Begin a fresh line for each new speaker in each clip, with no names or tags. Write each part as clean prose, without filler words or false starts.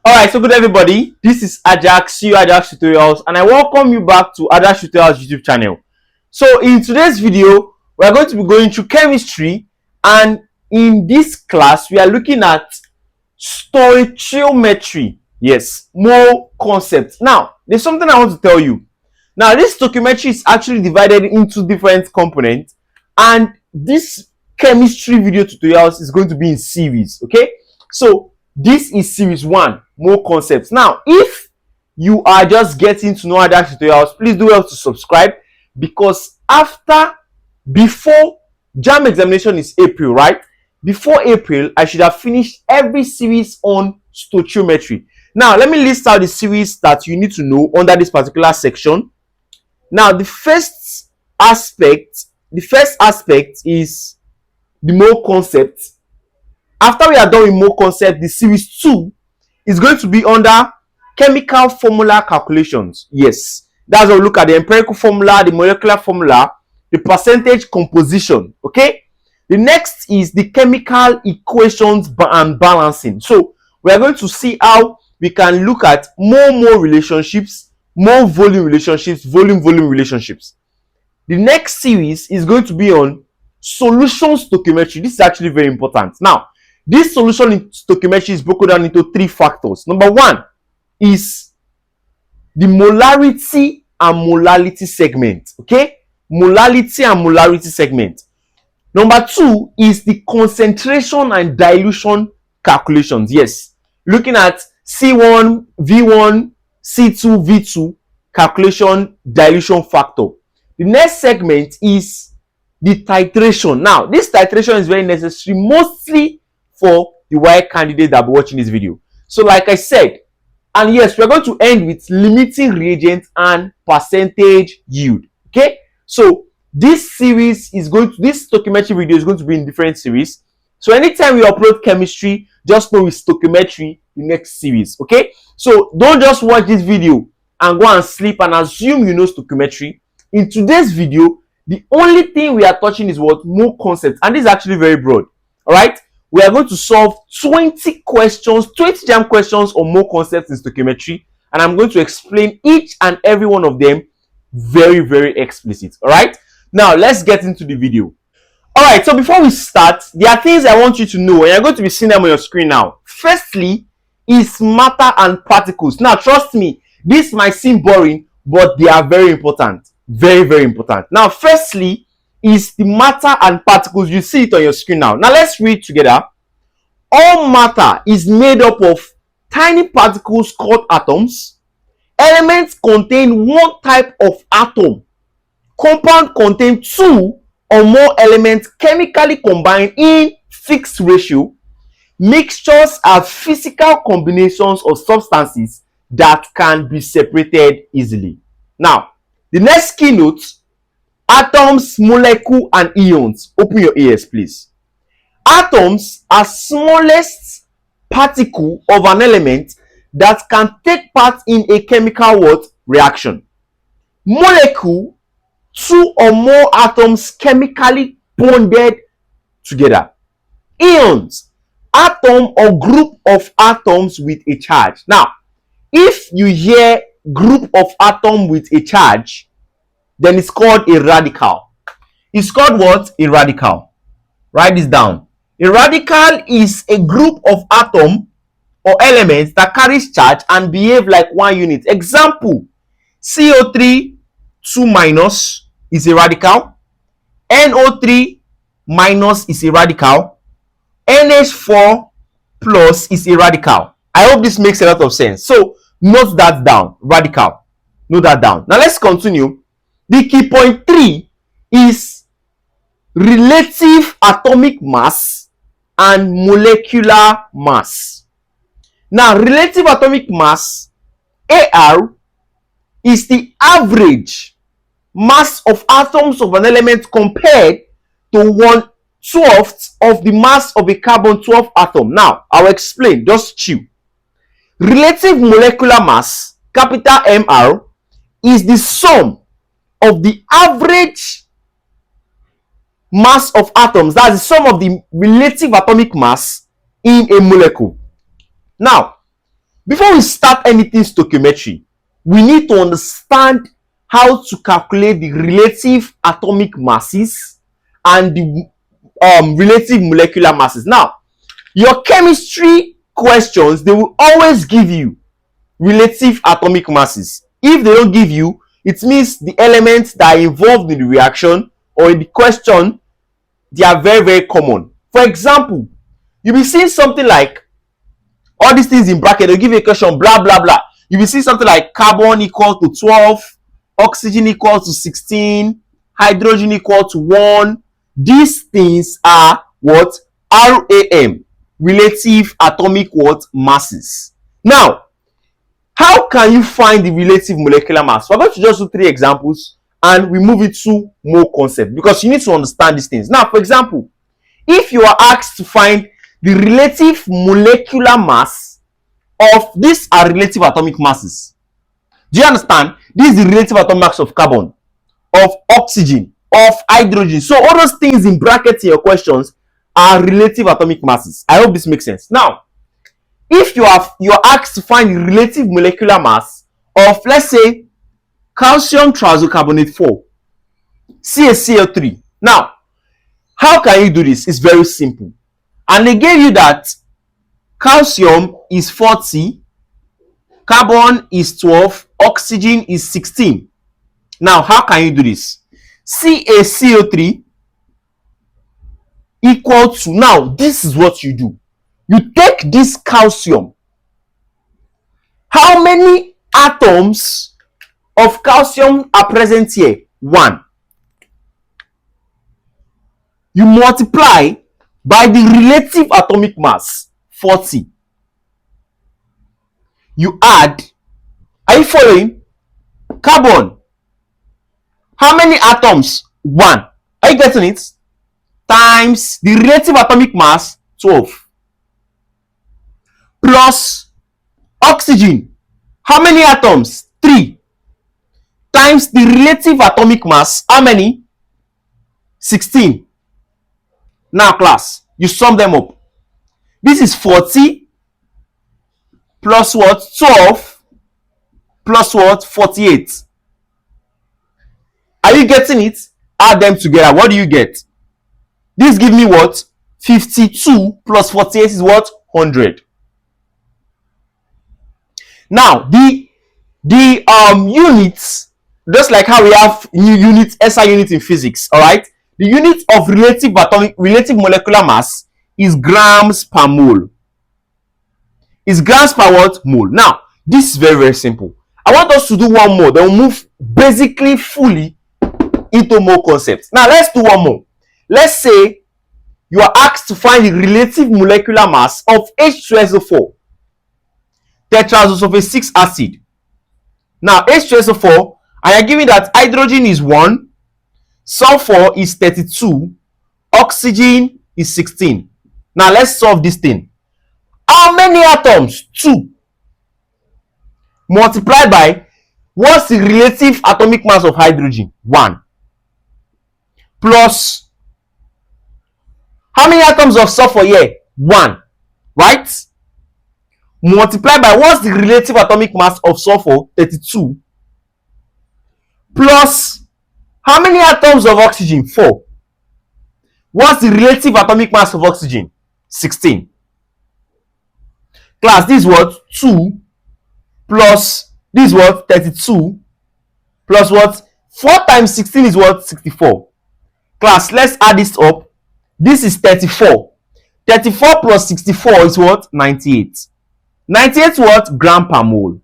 Alright, so good everybody. This is Ajaks, see you Ajaks Tutorials, and I welcome you back to Ajaks Tutorials YouTube channel. So in today's video, we are going to be going through chemistry, and in this class, we are looking at stoichiometry. Yes, more concepts. Now, there's something I want to tell you. Now, this stoichiometry is actually divided into different components, and this chemistry video tutorials is going to be in series. Okay, so this is series 1, more concepts. Now, if you are just getting to know Ajaks Tutorials, please do well to subscribe, because before JAMB examination is April, right? Before April, I should have finished every series on stoichiometry. Now, let me list out the series that you need to know under this particular section. Now, the first aspect is the more concepts. After we are done with more concept, the series 2 is going to be under chemical formula calculations. Yes, that's what we look at: the empirical formula, the molecular formula, the percentage composition. Okay, the next is the chemical equations and balancing. So we are going to see how we can look at more relationships, more volume relationships, volume relationships. The next series is going to be on solution stoichiometry. This is actually very important. Now, this solution in stoichiometry is broken down into 3 factors. Number 1 is the molarity and molality segment. Okay, molality and molarity segment. Number 2 is the concentration and dilution calculations. Yes, looking at C1, V1, C2, V2 calculation, dilution factor. The next segment is the titration. Now, this titration is very necessary, mostly for the white candidate that will be watching this video. So like I said, and yes, we're going to end with limiting reagents and percentage yield. Okay, so this series is this stoichiometry video is going to be in different series. So anytime we upload chemistry, just know with stoichiometry the next series. Okay, so don't just watch this video and go and sleep and assume you know stoichiometry. In today's video, the only thing we are touching is what? More concepts, and this is actually very broad. All right, we are going to solve 20 questions, 20 JAMB questions on more concepts in stoichiometry, and I'm going to explain each and every one of them very explicit. All right, now let's get into the video. All right, so before we start, there are things I want you to know, and you're going to be seeing them on your screen now. Firstly is matter and particles. Now, trust me, this might seem boring, but they are very important. Very important. Now, firstly is the matter and particles. You see it on your screen now. Now, let's read together. All matter is made up of tiny particles called atoms. Elements contain one type of atom. Compound contain 2 or more elements chemically combined in fixed ratio. Mixtures are physical combinations of substances that can be separated easily. Now, the next keynote: atoms, molecule, and ions. Open your ears, please. Atoms are smallest particle of an element that can take part in a chemical reaction. Molecule, 2 or more atoms chemically bonded together. Ions, atom or group of atoms with a charge. Now, if you hear group of atom with a charge, then it's called a radical. It's called what? A radical. Write this down. A radical is a group of atom or elements that carries charge and behave like one unit. Example: CO3 2- is a radical. NO3- is a radical. NH4+ is a radical. I hope this makes a lot of sense. So note that down. Radical. Note that down. Now let's continue. The key point 3 is relative atomic mass and molecular mass. Now, relative atomic mass, AR, is the average mass of atoms of an element compared to 1/12 of the mass of a carbon-12 atom. Now, I'll explain. Just chill. Relative molecular mass, capital MR, is the sum of the average mass of atoms. That's the sum of the relative atomic mass in a molecule. Now, Before we start anything stoichiometry, we need to understand how to calculate the relative atomic masses and the relative molecular masses. Now, your chemistry questions, they will always give you relative atomic masses. If they don't give you, it means the elements that are involved in the reaction or in the question, they are very, very common. For example, you'll be seeing something like all these things in bracket. They'll give you a question, blah blah blah. You'll be seeing something like carbon equal to 12, oxygen equal to 16, hydrogen equal to 1. These things are what? RAM, relative atomic what? Masses. Now, how can you find the relative molecular mass? We're going to just do 3 examples and we move into more concept because you need to understand these things. Now, for example, if you are asked to find the relative molecular mass of these are relative atomic masses. Do you understand? This is the relative atomic mass of carbon, of oxygen, of hydrogen. So all those things in brackets in your questions are relative atomic masses. I hope this makes sense. Now, if you're asked to find the relative molecular mass of, let's say, calcium triisocarbonate 4, CaCl3. Now, how can you do this? It's very simple. And they gave you that calcium is 40, carbon is 12, oxygen is 16. Now, how can you do this? CaCl3 equal to, now, this is what you do. You take this calcium. How many atoms of calcium are present here? 1. You multiply by the relative atomic mass, 40. You add, are you following? Carbon. How many atoms? 1. Are you getting it? Times the relative atomic mass, 12. Plus oxygen. How many atoms? 3. Times the relative atomic mass, how many? 16. Now, class, you sum them up. This is 40 plus what? 12 plus what? 48. Are you getting it? Add them together. What do you get? This gives me what? 52 plus 48 is what? 100. Now, the units, just like how we have new units, SI unit in physics, all right? The unit of relative molecular mass is grams per mole. Is grams per what? Mole. Now, this is very, very simple. I want us to do one more. Then we'll move basically fully into more concepts. Now, let's do one more. Let's say you are asked to find the relative molecular mass of H2SO4, tetraoxosulfate 6 acid. Now, H2SO4, and you're giving that hydrogen is 1, sulfur is 32, oxygen is 16. Now, let's solve this thing. How many atoms? 2. Multiplied by, what's the relative atomic mass of hydrogen? 1. Plus, how many atoms of sulfur here? 1. Right? Multiplied by, what's the relative atomic mass of sulfur? 32. Plus, how many atoms of oxygen? 4. What's the relative atomic mass of oxygen? 16. Class, this is what? 2 plus, this is what? 32 plus what? 4 times 16 is what? 64. Class, let's add this up. This is 34. 34 plus 64 is what? 98. 98 what? Gram per mole.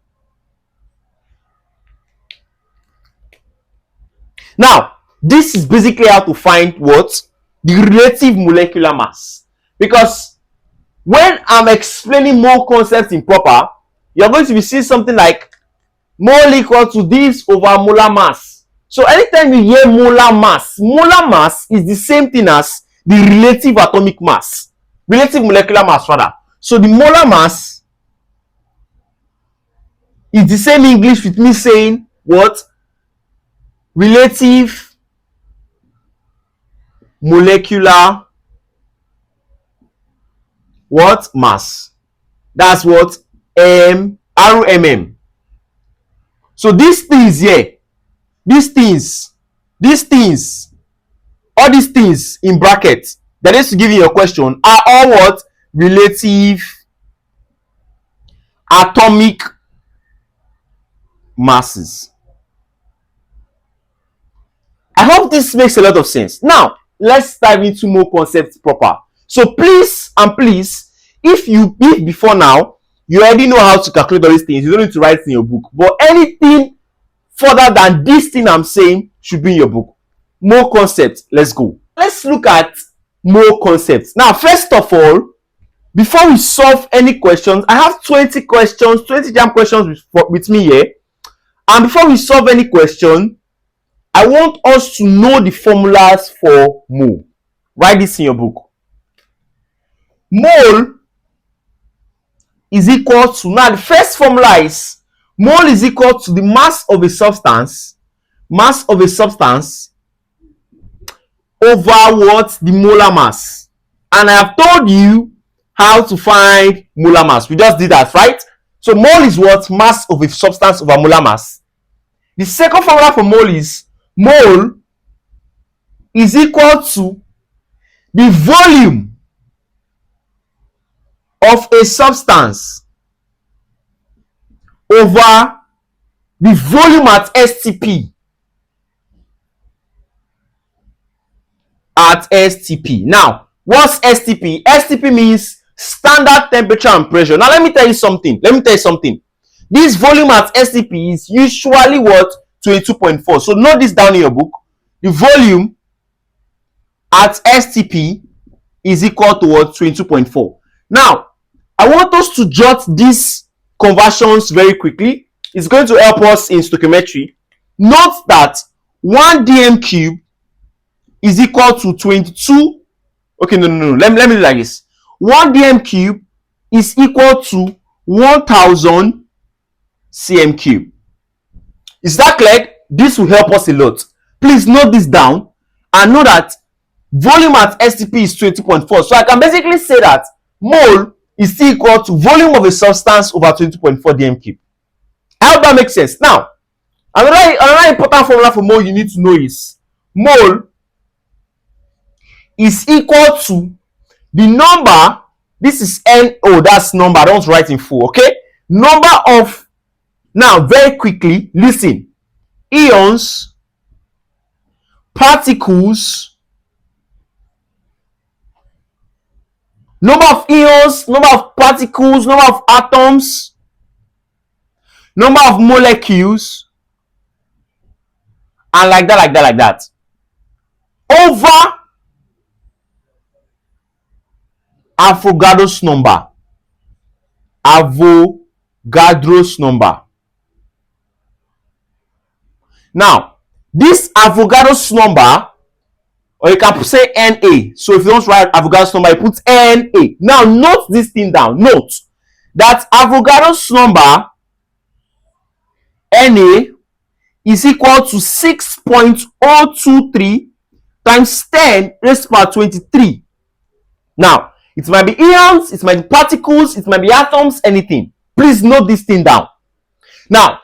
Now, this is basically how to find what? The relative molecular mass. Because when I'm explaining more concepts in proper, you're going to be seeing something like mole equal to this over molar mass. So anytime you hear molar mass is the same thing as the relative atomic mass. Relative molecular mass rather. So the molar mass is the same English with me saying what? Relative molecular what? Mass. That's what? RMM. So these things here, these things, all these things in brackets that is to give you your question are all what? Relative atomic masses. I hope this makes a lot of sense. Now, let's dive into more concepts proper. So please and please, if before now you already know how to calculate all these things, you don't need to write it in your book. But anything further than this thing I'm saying should be in your book. More concepts. Let's go. Let's look at more concepts. Now, first of all, before we solve any questions, I have 20 questions, 20 JAMB questions with me here. And before we solve any question, I want us to know the formulas for mole. Write this in your book. Mole is equal to, now the first formula is, mole is equal to the mass of a substance over what? The molar mass. And I have told you how to find molar mass. We just did that, right? So mole is what? Mass of a substance over molar mass. The second formula for mole is, mole is equal to the volume of a substance over the volume at STP. Now, what's STP? STP means standard temperature and pressure. Now, let me tell you something. This volume at STP is usually what? 22.4. So note this down in your book. The volume at STP is equal to what? 22.4. Now, I want us to jot these conversions very quickly. It's going to help us in stoichiometry. Note that 1 dm cube is equal to 22. Okay, no. Let me do it like this. 1 dm cube is equal to 1000 cm cube. Is that clear? This will help us a lot. Please note this down and know that volume at STP is 20.4. So I can basically say that mole is still equal to volume of a substance over 20.4 dm cube. I hope that makes sense. Now, another important formula for mole you need to know is mole is equal to the number. This is NO, that's number. I don't write in full, okay? Number of, now very quickly, listen, ions, particles, number of ions, number of particles, number of atoms, number of molecules, and like that, over Avogadro's number. Now, this Avogadro's number, or you can say Na. So if you don't write Avogadro's number, you put Na. Now, note this thing down. Note that Avogadro's number, Na, is equal to 6.023 times 10 raised to the power 23. Now, it might be ions, it might be particles, it might be atoms, anything. Please note this thing down. Now,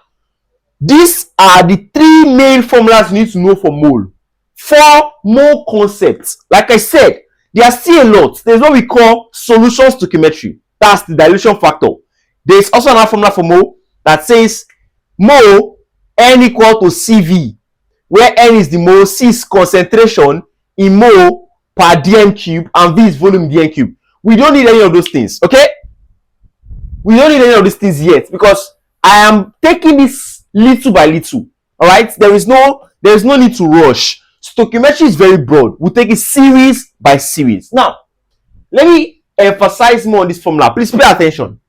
these are the three main formulas you need to know for mole. 4 more concepts. Like I said, there are still a lot. There's what we call solution stoichiometry. That's the dilution factor. There's also another formula for mole that says mole N equal to CV, where N is the mole, C is concentration in mole per dm cube, and V is volume dm cube. We don't need any of those things, okay? We don't need any of these things yet because I am taking this little by little. All right, there is no need to rush. Stoichiometry is very broad. We'll take it series by series. Now, let me emphasize more on this formula. Please pay attention.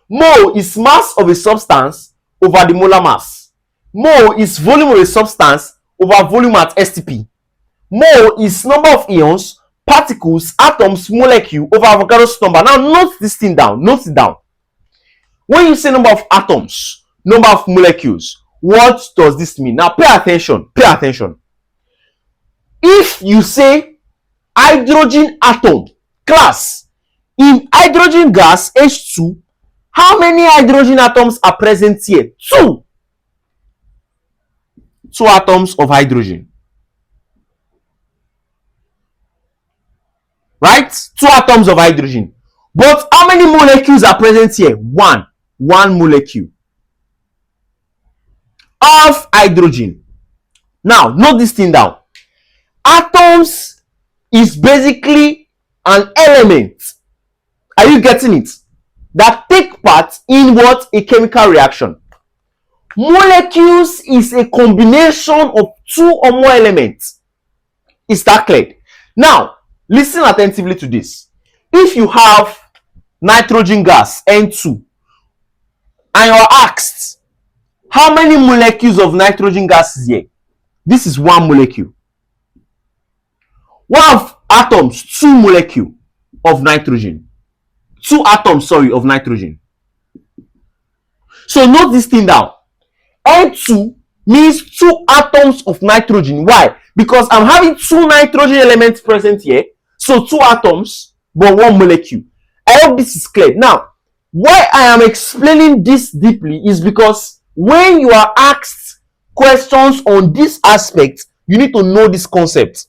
Mole is mass of a substance over the molar mass. Mole is volume of a substance over volume at STP. Mole is number of ions, particles, atoms, molecule over Avogadro's number. Now note this thing down. Note it down. When you say number of atoms, number of molecules, what does this mean? Now pay attention. Pay attention. If you say hydrogen atom, class, in hydrogen gas H2, How many hydrogen atoms are present here? 2. 2 atoms of hydrogen. Right? 2 atoms of hydrogen. But how many molecules are present here? 1. 1 molecule of hydrogen. Now, note this thing down. Atoms is basically an element. Are you getting it? That take part in what? A chemical reaction. Molecules is a combination of 2 or more elements. Is that clear? Now, listen attentively to this. If you have nitrogen gas, N2, and you're asked, how many molecules of nitrogen gas is here? This is 1 molecule. What of atoms? 2 molecules of nitrogen. 2 atoms, of nitrogen. So note this thing down. N2 means 2 atoms of nitrogen. Why? Because I'm having 2 nitrogen elements present here. So 2 atoms, but 1 molecule. I hope this is clear. Now, why I am explaining this deeply is because when you are asked questions on this aspect, you need to know this concept.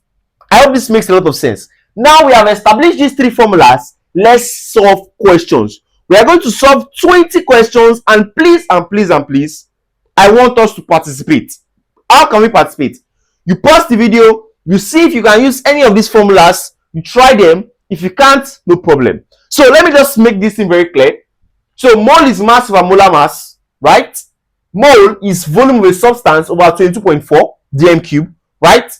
I hope this makes a lot of sense. Now we have established these 3 formulas. Let's solve questions. We are going to solve 20 questions, and please, I want us to participate. How can we participate? You pause the video, you see if you can use any of these formulas, you try them. If you can't, no problem. So let me just make this thing very clear. So mole is mass over molar mass, right? Mole is volume of a substance over 22.4 dm cube, right?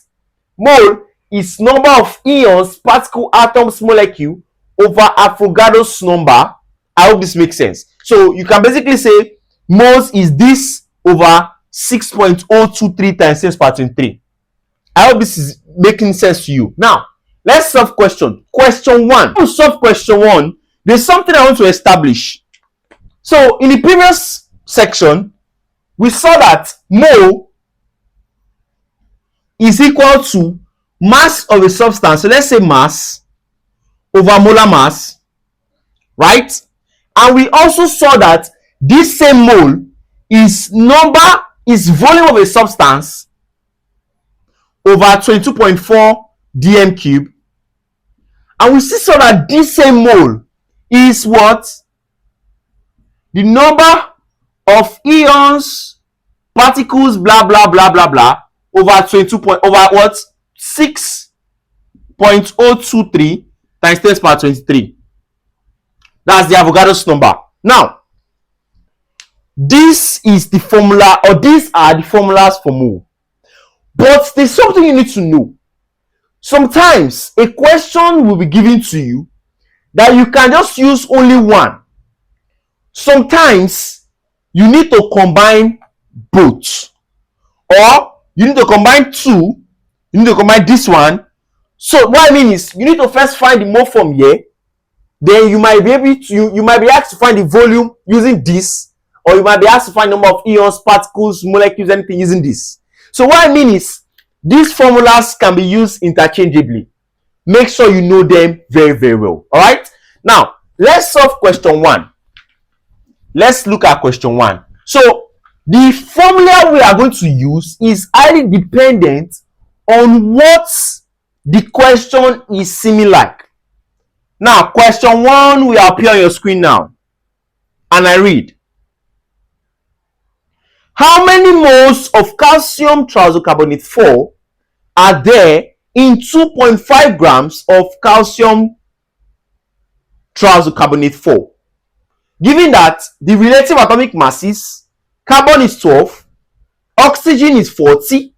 Mole is number of ions, particle, atoms, molecule over Avogadro's number. I hope this makes sense. So you can basically say moles is this over 6.023 times 10 power 23. I hope this is making sense to you. Now, let's solve question. Question 1. To solve question 1, there's something I want to establish. So in the previous section, we saw that mole is equal to mass of a substance. So let's say mass over molar mass, right? And we also saw that this same mole is volume of a substance over 22.4 dm cube. And we see saw that this same mole is what? The number of ions, particles, blah blah blah blah blah over 6.023 times 10 power 23. That's the Avogadro's number. Now, this is the formula, or these are the formulas for mole. But there's something you need to know. Sometimes a question will be given to you that you can just use only one. Sometimes you need to combine both, or you need to combine 2. You need to combine this one. So what I mean is, you need to first find the mole form here. Then you might be able to, you might be asked to find the volume using this, or you might be asked to find the number of ions, particles, molecules, anything using this. So what I mean is, these formulas can be used interchangeably. Make sure you know them very, very well. All right. Now let's solve question 1. Let's look at question 1. So the formula we are going to use is highly dependent on what the question is seeming like. Now, question 1 will appear on your screen now. And I read. How many moles of calcium triazocarbonate 4 are there in 2.5 grams of calcium triazocarbonate 4? Given that the relative atomic masses, carbon is 12, oxygen is 40,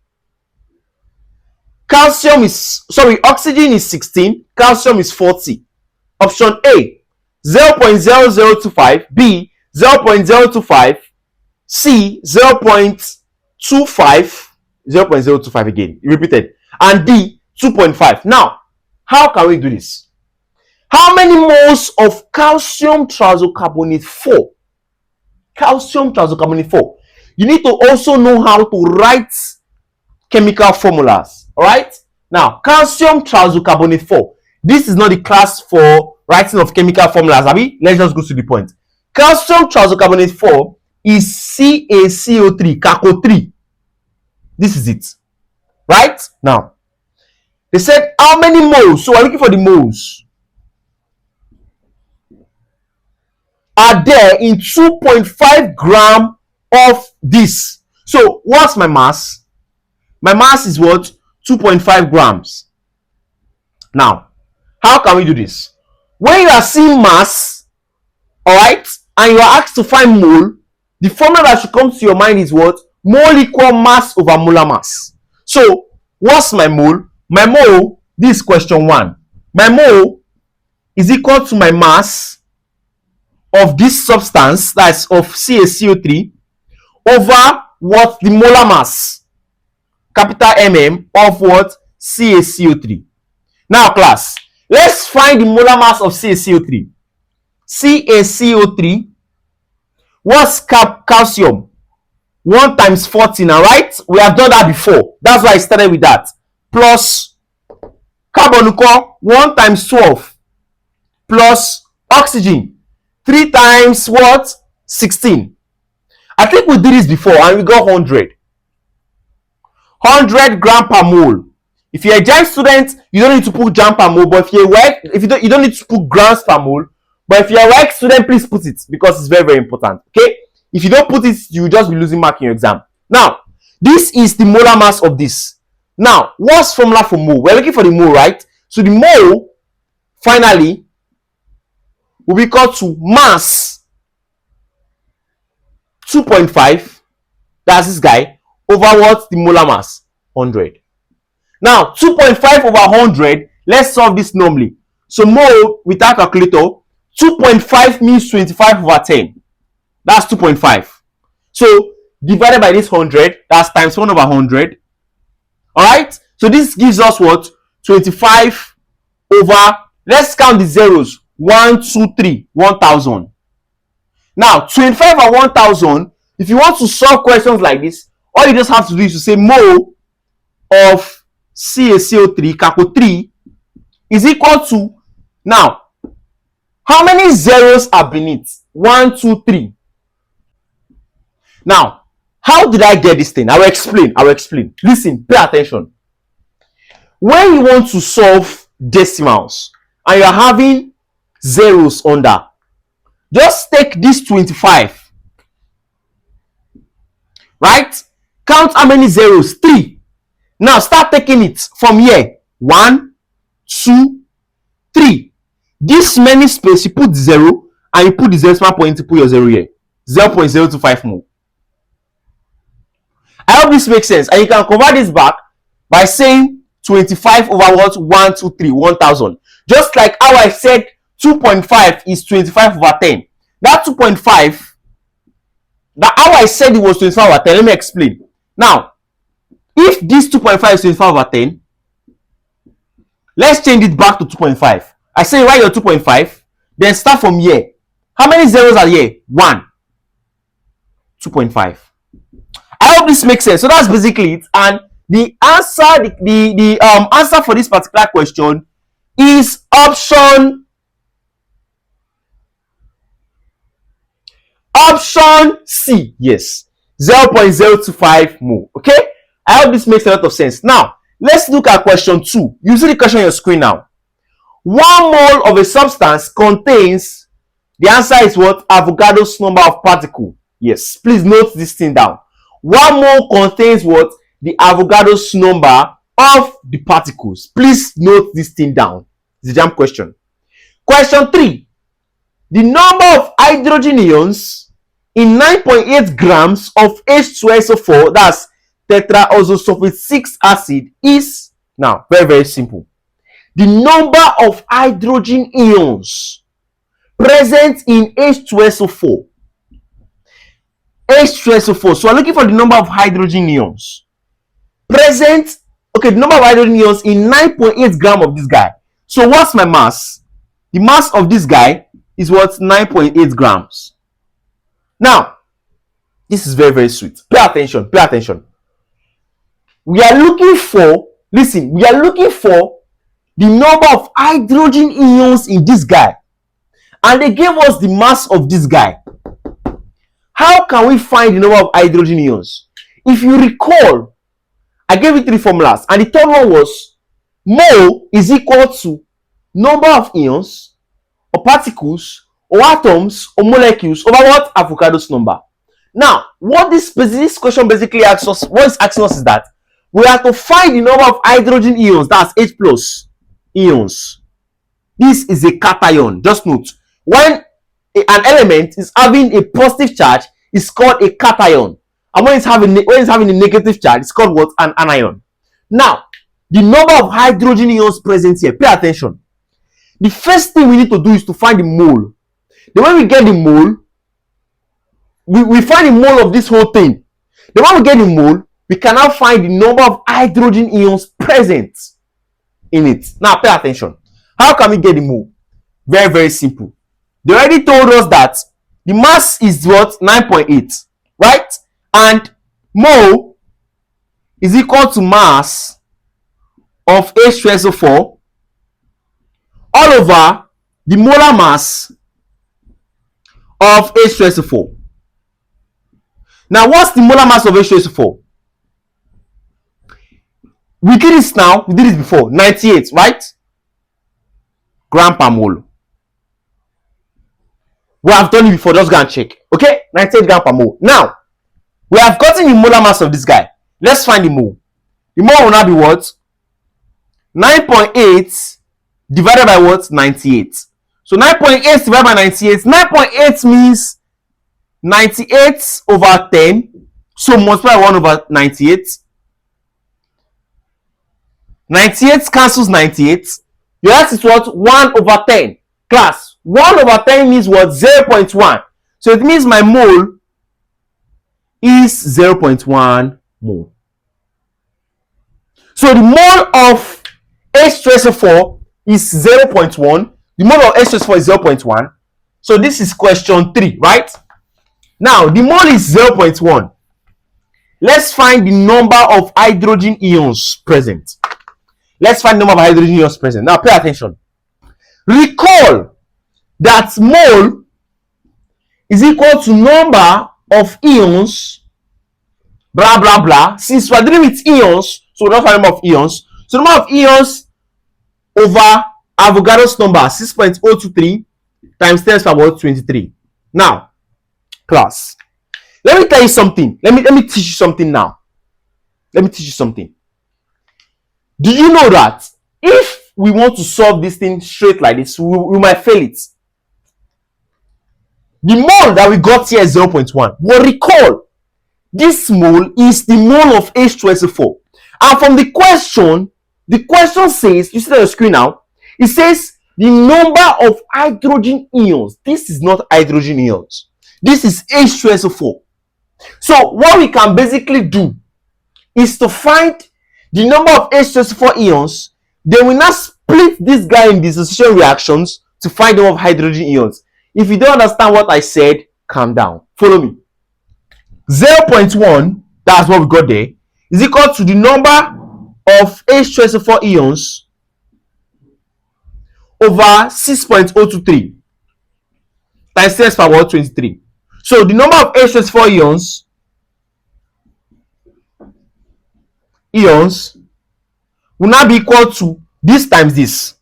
oxygen is 16, calcium is 40. Option A, 0.0025, B, 0.025, C, 0.25 again, repeated, and D, 2.5. Now, how can we do this? How many moles of calcium triazocarbonate 4? Calcium triazocarbonate 4. You need to also know how to write chemical formulas. All right? Now, calcium triazocarbonate 4. This is not the class for writing of chemical formulas, Abi. Let's just go to the point. calcium triisocarbonate 4 is CaCO3, CaCO3. This is it. Right? Now, they said how many moles? So we're looking for the moles. Are there in 2.5 gram of this? So what's my mass? My mass is what? 2.5 grams. Now, how can we do this? When you are seeing mass, alright, and you are asked to find mole, the formula that should come to your mind is what? Mole equal mass over molar mass. So, what's my mole? My mole, this is question 1. My mole is equal to my mass of this substance, that's of CaCO3, over what? The molar mass, capital MM, of what? CaCO3. Now, class, let's find the molar mass of CaCO3. CaCO3, what's calcium? 1 times 40 now, right? We have done that before. That's why I started with that. Plus carbon 1 times 12. Plus oxygen 3 times what? 16. I think we did this before and we got 100. 100 gram per mole. If you're a JAMB student, you don't need to put gram per mole, but if you're work, you don't need to put grams per mole. But if you're a work student, please put it because it's very, very important. Okay? If you don't put it, you will just be losing mark in your exam. Now, this is the molar mass of this. Now, what's formula for mole? We're looking for the mole, right? So the mole, finally, will be equal to mass 2.5, that's this guy, over what? The molar mass, 100. Now, 2.5 over 100, let's solve this normally. So mole, with our calculator, 2.5 means 25 over 10. That's 2.5. So, divided by this 100, that's times 1 over 100. Alright? So, this gives us what? 25 over, let's count the zeros. 1, 2, 3, 1,000. Now, 25 over 1,000, if you want to solve questions like this, all you just have to do is to say mole of CaCO3, CaCO3, is equal to, now, how many zeros are beneath? 1, 2, 3. Now, how did I get this thing? I will explain. Listen, pay attention. When you want to solve decimals and you're having zeros under, just take this 25. Right? Count how many zeros? 3. Now, start taking it from here. 1, 2, 3. This many space, you put 0 and you put the decimal point to put your 0 here. 0.025 more. I hope this makes sense. And you can convert this back by saying 25 over what? 1, 2, 3, 1,000. Just like how I said 2.5 is 25 over 10. That 2.5, how I said it was 25 over 10, let me explain. Now, if this 2.5 is 25 over 10, let's change it back to 2.5. I say write your 2.5, then start from here. How many zeros are here? 1. 2.5. I hope this makes sense. So that's basically it. And the answer, the answer for this particular question is option C. Yes, 0.025 mole. Okay, I hope this makes a lot of sense. Now let's look at question 2. You see the question on your screen now. 1 mole of a substance contains, the answer is what? Avogadro's number of particles. Yes, please note this thing down. 1 mole contains what? The Avogadro's number of the particles. Please note this thing down. It's a JAMB question. Question 3. The number of hydrogen ions in 9.8 grams of H2SO4, that's tetraoxosulfate 6 acid, is, now, very, very simple. The number of hydrogen ions present in H2SO4. H2SO4. So we're looking for the number of hydrogen ions present. Okay, the number of hydrogen ions in 9.8 grams of this guy. So what's my mass? The mass of this guy is what? 9.8 grams. Now, this is very, very sweet. Pay attention. Pay attention. We are looking for, listen, we are looking for the number of hydrogen ions in this guy. And they gave us the mass of this guy. can we find the number of hydrogen ions? If you recall, I gave you 3 formulas, and the third one was mole is equal to number of ions or particles or atoms or molecules over what? Avogadro's number. Now, what this question basically asks us, what it's asking us is that we have to find the number of hydrogen ions, that's H plus ions. This is a cation. Just note, when an element is having a positive charge, it's called a cation. And when it's having a negative charge, it's called what? An anion. Now, the number of hydrogen ions present here, pay attention. The first thing we need to do is to find the mole. Then when we get the mole, we find the mole of this whole thing. Then when we get the mole, we can now find the number of hydrogen ions present in it. Now pay attention. How can we get the mole? Very, very simple. They already told us that the mass is what? 9.8, right? And mole is equal to mass of H2SO4 all over the molar mass of H2SO4. Now, what's the molar mass of H2SO4? We did this now, we did this before, 98, right? Gram per mole. We have done it before, just go and check. Okay, 98 gram per mole. Now, we have gotten the molar mass of this guy. Let's find the mole. The mole will now be what? 9.8 divided by what? 98. So 9.8 divided by 98. 9.8 means 98 over 10. So multiply 1 over 98. 98 cancels 98. Your answer is what? 1 over 10. Class, 1 over 10 means what? 0.1. So it means my mole is 0.1 mole. So the mole of H2SO4 is 0.1. The mole of H2SO4 is 0.1. So this is question 3, right? Now, the mole is 0.1. Let's find the number of hydrogen ions present. Let's find the number of hydrogen ions present. Now, pay attention. Recall that mole is equal to number of ions, blah, blah, blah. Since we're dealing with ions, so we don't find the number of ions. So, the number of ions over Avogadro's number, 6.023 times 10 to the power 23. Now, class, let me tell you something. Let me teach you something now. Let me teach you something. Do you know that if we want to solve this thing straight like this, we might fail it? The mole that we got here is 0.1. But recall, this mole is the mole of H2SO4. And from the question says, you see on the screen now, it says the number of hydrogen ions. This is not hydrogen ions. This is H2SO4. So what we can basically do is to find the number of H2SO4 ions. Then we now split this guy in dissociation reactions to find the number of hydrogen ions. If you don't understand what I said, calm down. Follow me. 0.1, that's what we got there, is equal to the number of H2SO4 ions over 6.023 times 10 to the power 23. So the number of H2SO4 ions will now be equal to this times this.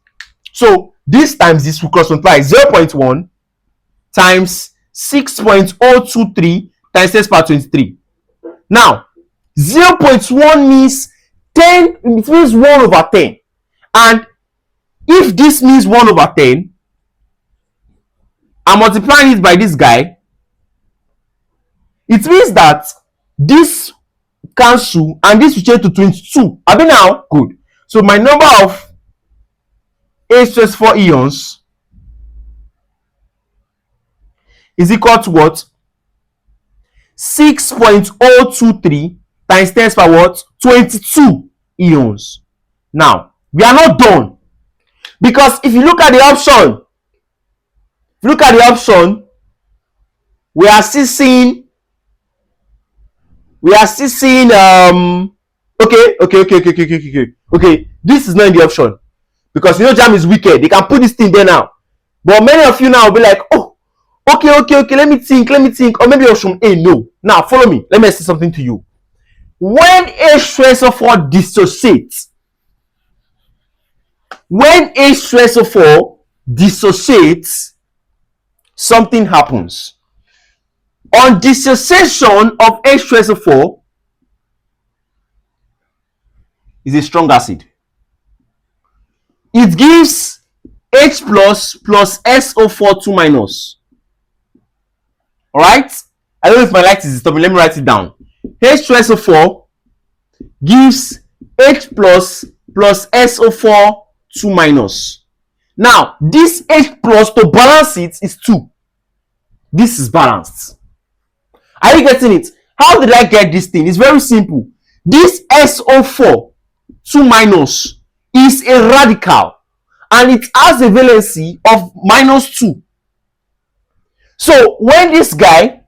So this times this will cross multiply 0.1 times 6.023 times 10 to the power 23. Now 0.1 means 10, it means 1 over 10. And if this means 1 over 10, I'm multiplying it by this guy, it means that this cancel and this will change to 22. Are we now? Good. So my number of H2SO4 ions is equal to what? 6.023 times 10 to the power 22 ions. Now, we are not done. Because if you look at the option, we are still seeing okay, this is not in the option, because you know JAMB is wicked. They can put this thing there now, but many of you now will be like, oh, Okay, let me think, or maybe option A, no. Now follow me, let me say something to you. When H2SO4 dissociates, something happens. On dissociation of H2SO4 is a strong acid. It gives H plus SO4 2 minus. Alright? I don't know if my light is disturbing. Let me write it down. H2SO4 gives H plus SO4 2 minus. Now, this H plus to balance it is 2. This is balanced. Are you getting it? How did I get this thing? It's very simple. This SO4 2 minus is a radical and it has a valency of -2. So when this guy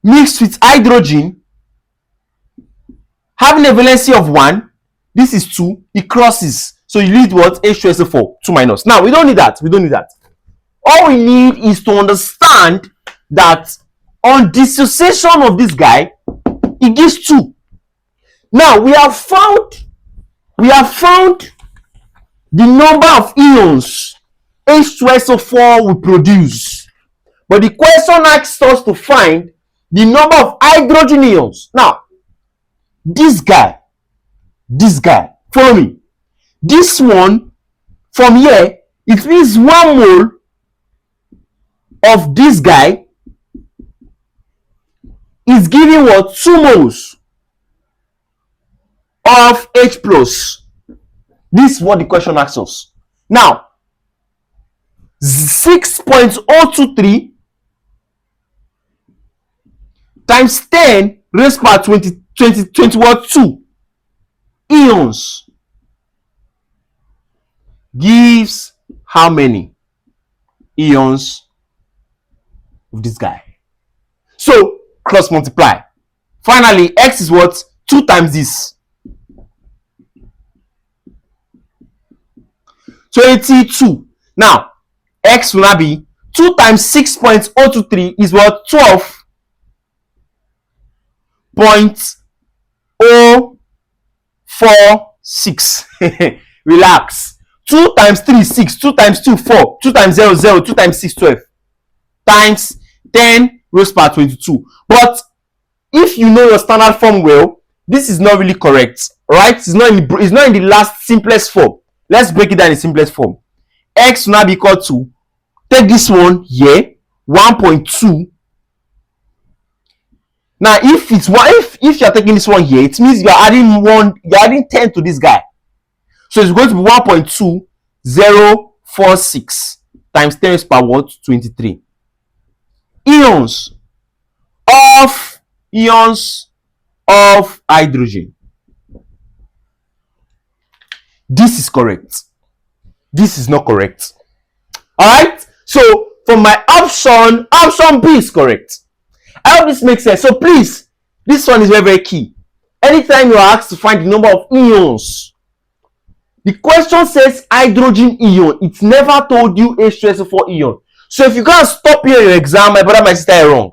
mixed with hydrogen having a valency of 1, this is 2, it crosses. So you need what? H2SO4 2 minus. Now we don't need that. All we need is to understand that on dissociation of this guy, it gives 2. Now we have found the number of ions H2SO4 will produce, but the question asks us to find the number of hydrogen ions. Now this guy, follow me. This one from here, it means 1 mole of this guy is giving what? 2 moles of H plus. This is what the question asks us. Now 6.023 times 10 raised by 20 what? 2 ions gives how many ions of this guy? So cross multiply. Finally, X is what? 2 times this. 22. Now X will now be 2 times 6.023 is what? 12.046. Relax. 2 times 3 6, 2 times 2 4, 2 times 0 0, 2 times 6 12 times 10 raised by 22. But if you know your standard form well, this is not really correct, right? It's not in the last simplest form. Let's break it down in simplest form. X will now be equal to, take this one here, 1.2. Now if it's one, if you're taking this one here, it means you're adding 10 to this guy. So it's going to be 1.2046 times 10 raised by what? 23 ions of hydrogen. This is correct. This is not correct. All right. So for my option B is correct. I hope this makes sense. So please, this one is very, very key. Anytime you are asked to find the number of ions, the question says hydrogen ion. It never told you H2SO4 ion. So if you can't stop here in your exam, my brother, my sister, are wrong.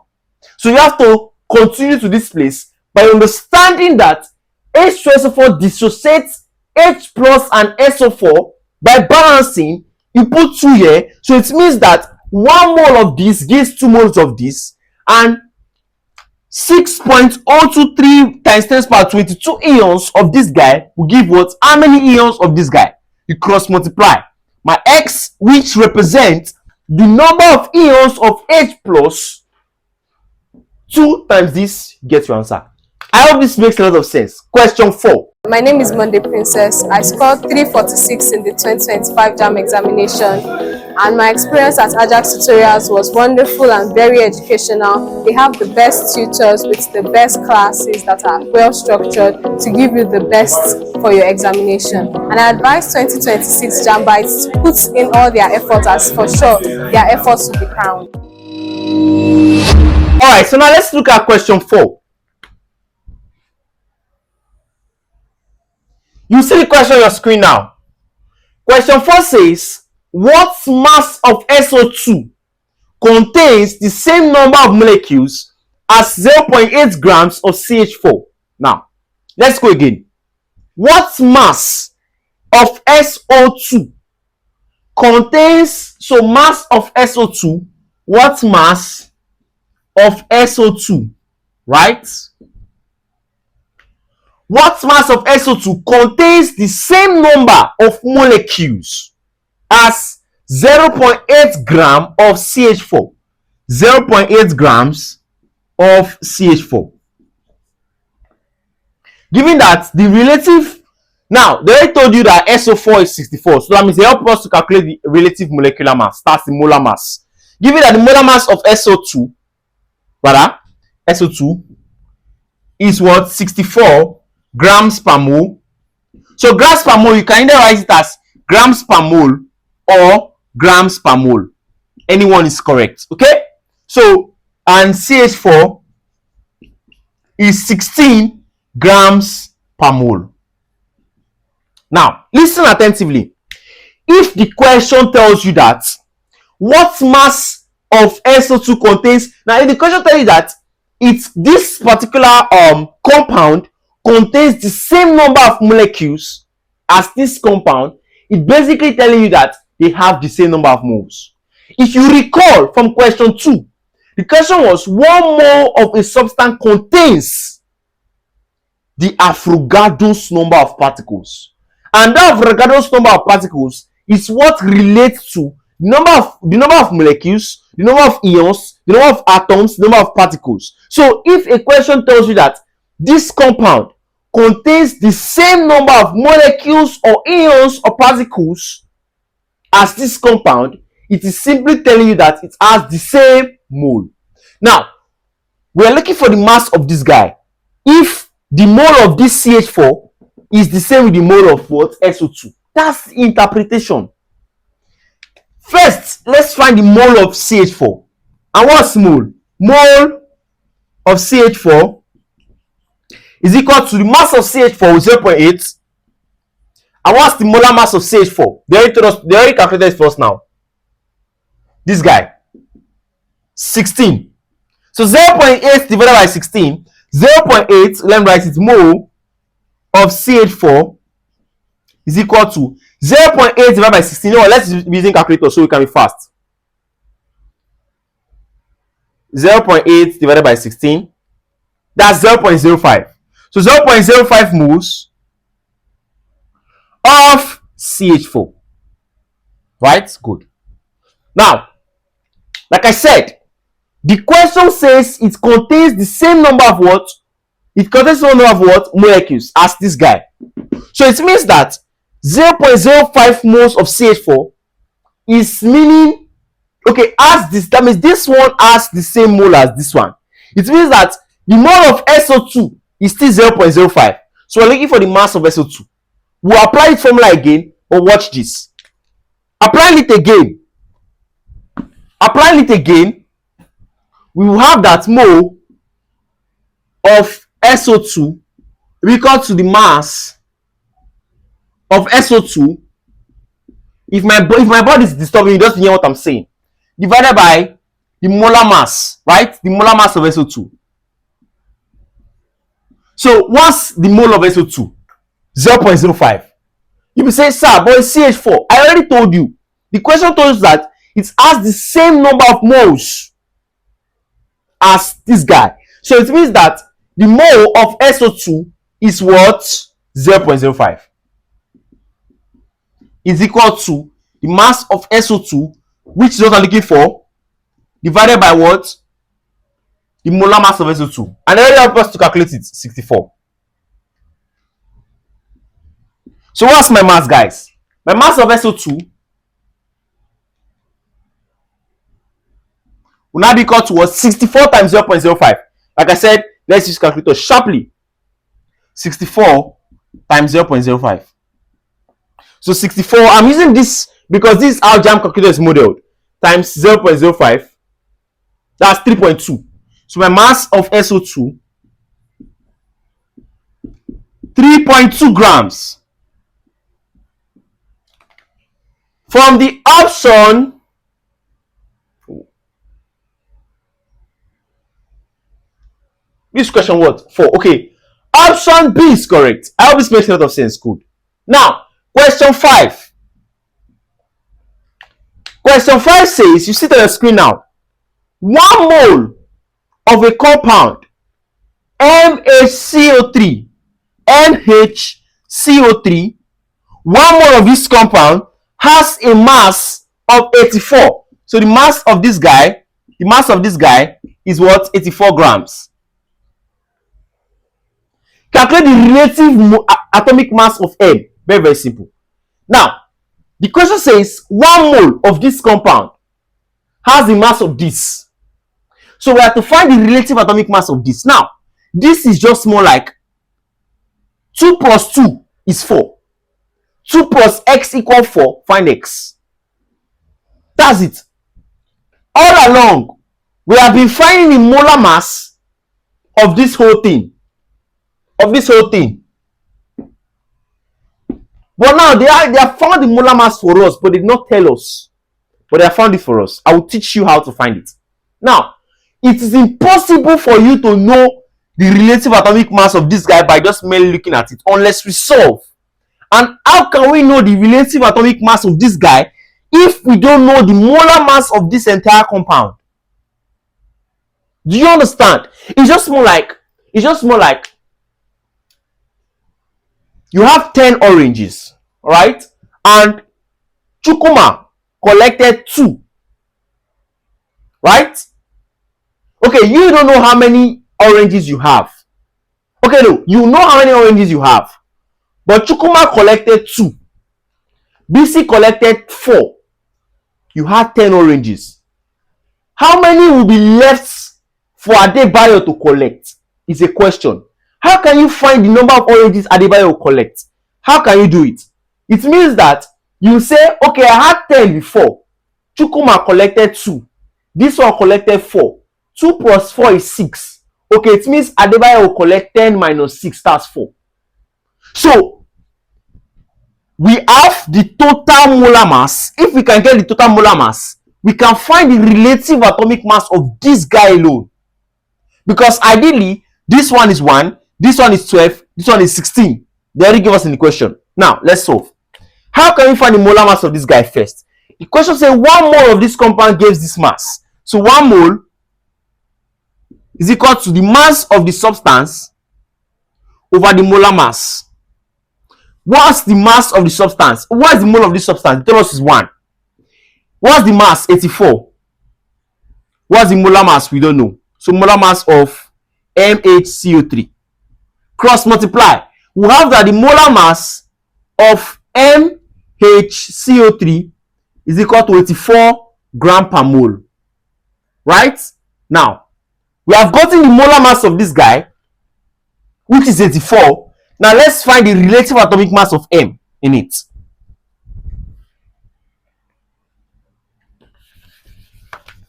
So you have to continue to this place by understanding that H2SO4 dissociates H plus and SO4 by balancing. You put 2 here, so it means that 1 mole of this gives 2 moles of this, and 6.023 times 10 power 22 ions of this guy will give what? How many ions of this guy? You cross multiply. My X, which represents the number of ions of H plus, 2 times this, get your answer. I hope this makes a lot of sense. Question 4.
My name is Monday Princess. I scored 346 in the 2025 JAMB examination, and my experience at Ajaks tutorials was wonderful and very educational. They have the best tutors with the best classes that are well structured to give you the best for your examination. And I advise 2026 JAMBites to put in all their efforts, as for sure their efforts will be crowned.
Alright, so now let's look at question 4. You see the question on your screen now. Question 4 says, what mass of SO2 contains the same number of molecules as 0.8 grams of CH4. Now, let's go again. What mass of SO2 contains, so mass of SO2, what mass of SO2, right? What mass of SO2 contains the same number of molecules as 0.8 gram of CH4. 0.8 grams of CH4. Given that the relative, now they already told you that SO4 is 64, so that means they help us to calculate the relative molecular mass. That's the molar mass. Given that the molar mass of SO2, SO2 is what? 64 grams per mole. So grams per mole, you can either write it as grams per mole or grams per mole. Anyone is correct. Okay? So, and CH4 is 16 grams per mole. Now, listen attentively. If the question tells you that what mass of SO2 contains, now if the question tells you that it's this particular compound contains the same number of molecules as this compound, it's basically telling you that they have the same number of moles. If you recall from question 2, the question was 1 mole of a substance contains the Avogadro's number of particles, and that Avogadro's number of particles is what relates to the number of molecules, the number of ions, the number of atoms, the number of particles. So if a question tells you that this compound contains the same number of molecules or ions or particles as this compound, it is simply telling you that it has the same mole. Now, we are looking for the mass of this guy. If the mole of this CH4 is the same with the mole of what? SO2. That's the interpretation. First, let's find the mole of CH4. And what's mole? Mole of CH4 is equal to the mass of CH4 with 0.8. And what's the molar mass of CH4? They already calculated it for us now. This guy, 16. So 0.8 divided by 16, 0.8, let me write it, mole of CH4 is equal to 0.8 divided by 16. No, let's be using calculator so we can be fast. 0.8 divided by 16, that's 0.05. So 0.05 moles of CH4. Right? Good. Now, like I said, the question says it contains the same number of what? It contains the same number of what? Molecules as this guy. So it means that 0.05 moles of CH4 is meaning, okay, as this, that means this one has the same mole as this one. It means that the mole of SO2 is still 0.05. So we're looking for the mass of SO2. We'll apply the formula again, but watch this. Applying it again. Applying it again, we will have that mole of SO2 equal to the mass of SO2. If my body is disturbing you, just hear what I'm saying. Divided by the molar mass, right? The molar mass of SO2. So what's the mole of SO2? 0.05. You will say, sir, but it's CH4. I already told you. The question told us that it has the same number of moles as this guy. So it means that the mole of SO2 is what? 0.05. Is equal to the mass of SO2, which is what I'm looking for, divided by what? The molar mass of SO2. And I already helped us to calculate it, 64. So what's my mass, guys? My mass of SO2 will now be equal to what? 64 times 0.05. Like I said, let's use calculator sharply. 64 times 0.05. So 64, I'm using this because this is how JAMB calculator is modeled. Times 0.05. That's 3.2. So my mass of SO2, 3.2 grams. From the option, This question what? 4. Okay. Option B is correct. I hope this makes a lot of sense. Good. Now, question 5. Question 5 says, you see it on the screen now. 1 mole of a compound MHCO3, NHCO3, 1 mole of this compound has a mass of 84. So the mass of this guy is what? 84 grams. Calculate the relative atomic mass of M. Very, very simple. Now, the question says 1 mole of this compound has the mass of this. So we have to find the relative atomic mass of this. Now, this is just more like 2 plus 2 is 4. 2 plus x equals 4. Find x. That's it. All along, we have been finding the molar mass of this whole thing. But now they have found the molar mass for us, but they did not tell us. But they have found it for us. I will teach you how to find it. Now, it is impossible for you to know the relative atomic mass of this guy by just merely looking at it, unless we solve. And how can we know the relative atomic mass of this guy if we don't know the molar mass of this entire compound? Do you understand? It's just more like you have 10 oranges, right? And Chukuma collected 2, right? Okay, you don't know how many oranges you have. Okay, no, you know how many oranges you have. But Chukuma collected 2. BC collected 4. You had 10 oranges. How many will be left for Adebayo to collect? Is a question. How can you find the number of oranges Adebayo will collect? How can you do it? It means that you say, okay, I had 10 before. Chukuma collected 2. This one collected 4. 2 plus 4 is 6. Okay, it means Adebayo will collect 10 minus 6. That's 4. So, we have the total molar mass. If we can get the total molar mass, we can find the relative atomic mass of this guy alone. Because ideally, this one is 1, this one is 12, this one is 16. They already give us in the question. Now, let's solve. How can we find the molar mass of this guy first? The question says 1 mole of this compound gives this mass. So 1 mole is equal to the mass of the substance over the molar mass. What's the mass of the substance? What is the mole of this substance? Tell us is 1. What's the mass? 84. What's the molar mass? We don't know. So molar mass of MHCO3. Cross multiply. We have that the molar mass of MHCO3 is equal to 84 gram per mole. Right? Now, we have gotten the molar mass of this guy, which is 84. Now, let's find the relative atomic mass of M in it.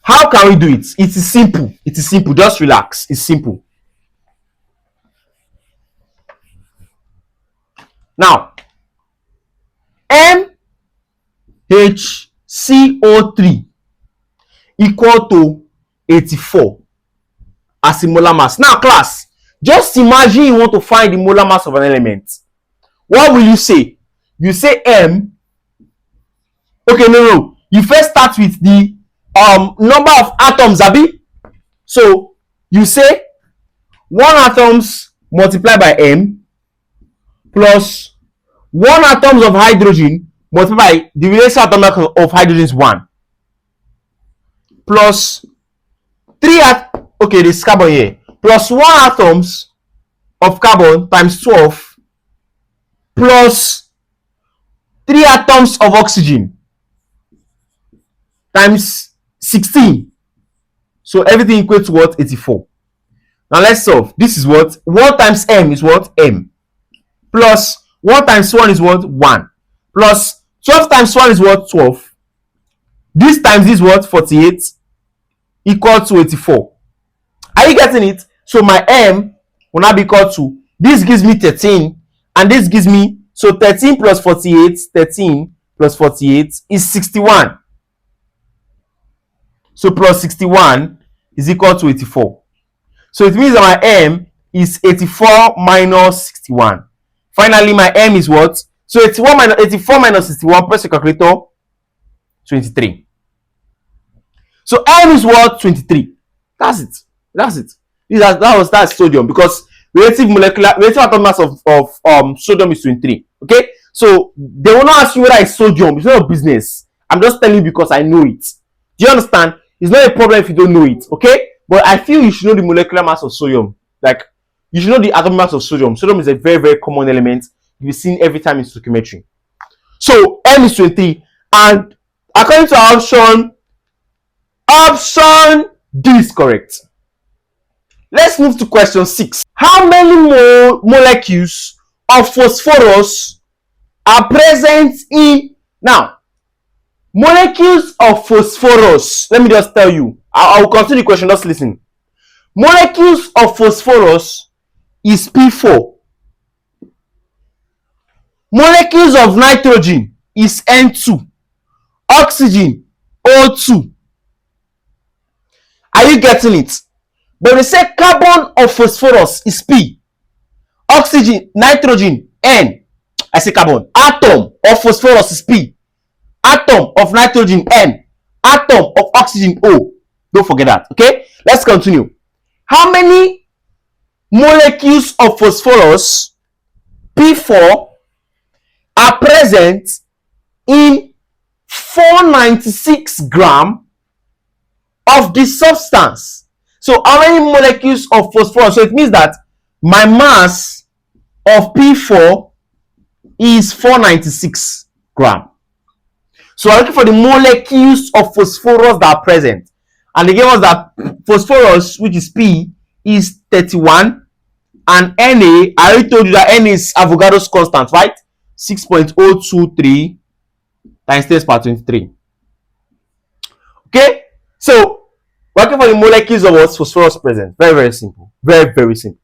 How can we do it? It is simple. It is simple. Just relax. It's simple. Now, MHCO3 equal to 84 as a molar mass. Now, class, just imagine you want to find the molar mass of an element. What will you say? You say M. Okay, no. You first start with the number of atoms, Abi. So you say 1 atoms multiplied by M plus 1 atoms of hydrogen multiplied by the relative atomic of hydrogen is 1 plus 3 okay, this carbon here plus 1 atoms of carbon times 12 plus 3 atoms of oxygen times 16. So everything equates to what? 84. Now let's solve. This is what? 1 times M is what? M. Plus 1 times 1 is what? 1. Plus 12 times 1 is what? 12. This times this what? 48 equal to 84. Are you getting it? So my M will now be equal to, this gives me 13 and this gives me, so 13 plus 48, 13 plus 48 is 61. So plus 61 is equal to 84. So it means that my M is 84 minus 61. Finally, my M is what? So 84 minus 61, press your calculator, 23. So M is what? 23. That's it. That's sodium, because relative atomic mass of sodium is 23. Okay, so they will not ask you whether it's sodium. It's not a business. I'm just telling you because I know it. Do you understand? It's not a problem if you don't know it. Okay, but I feel you should know the molecular mass of sodium. Like, you should know the atomic mass of sodium. Sodium is a very, very common element you've seen every time in stoichiometry. So M is 20, and according to our option D is correct. Let's move to question 6. How many molecules of phosphorus are present in... Now, molecules of phosphorus, let me just tell you. I will continue the question, just listen. Molecules of phosphorus is P4. Molecules of nitrogen is N2. Oxygen, O2. Are you getting it? But they say carbon of phosphorus is P. Oxygen, nitrogen, N. I say carbon. Atom of phosphorus is P. Atom of nitrogen, N. Atom of oxygen, O. Don't forget that. Okay? Let's continue. How many molecules of phosphorus, P4, are present in 496 gram of the substance? So how many molecules of phosphorus? So it means that my mass of P4 is 496 gram. So I'm looking for the molecules of phosphorus that are present. And they gave us that phosphorus, which is P, is 31. And Na, I already told you that Na is Avogadro's constant, right? 6.023 times 10 power 23. Okay? So, working for the molecules of what phosphorus present. Very, very simple. Very, very simple.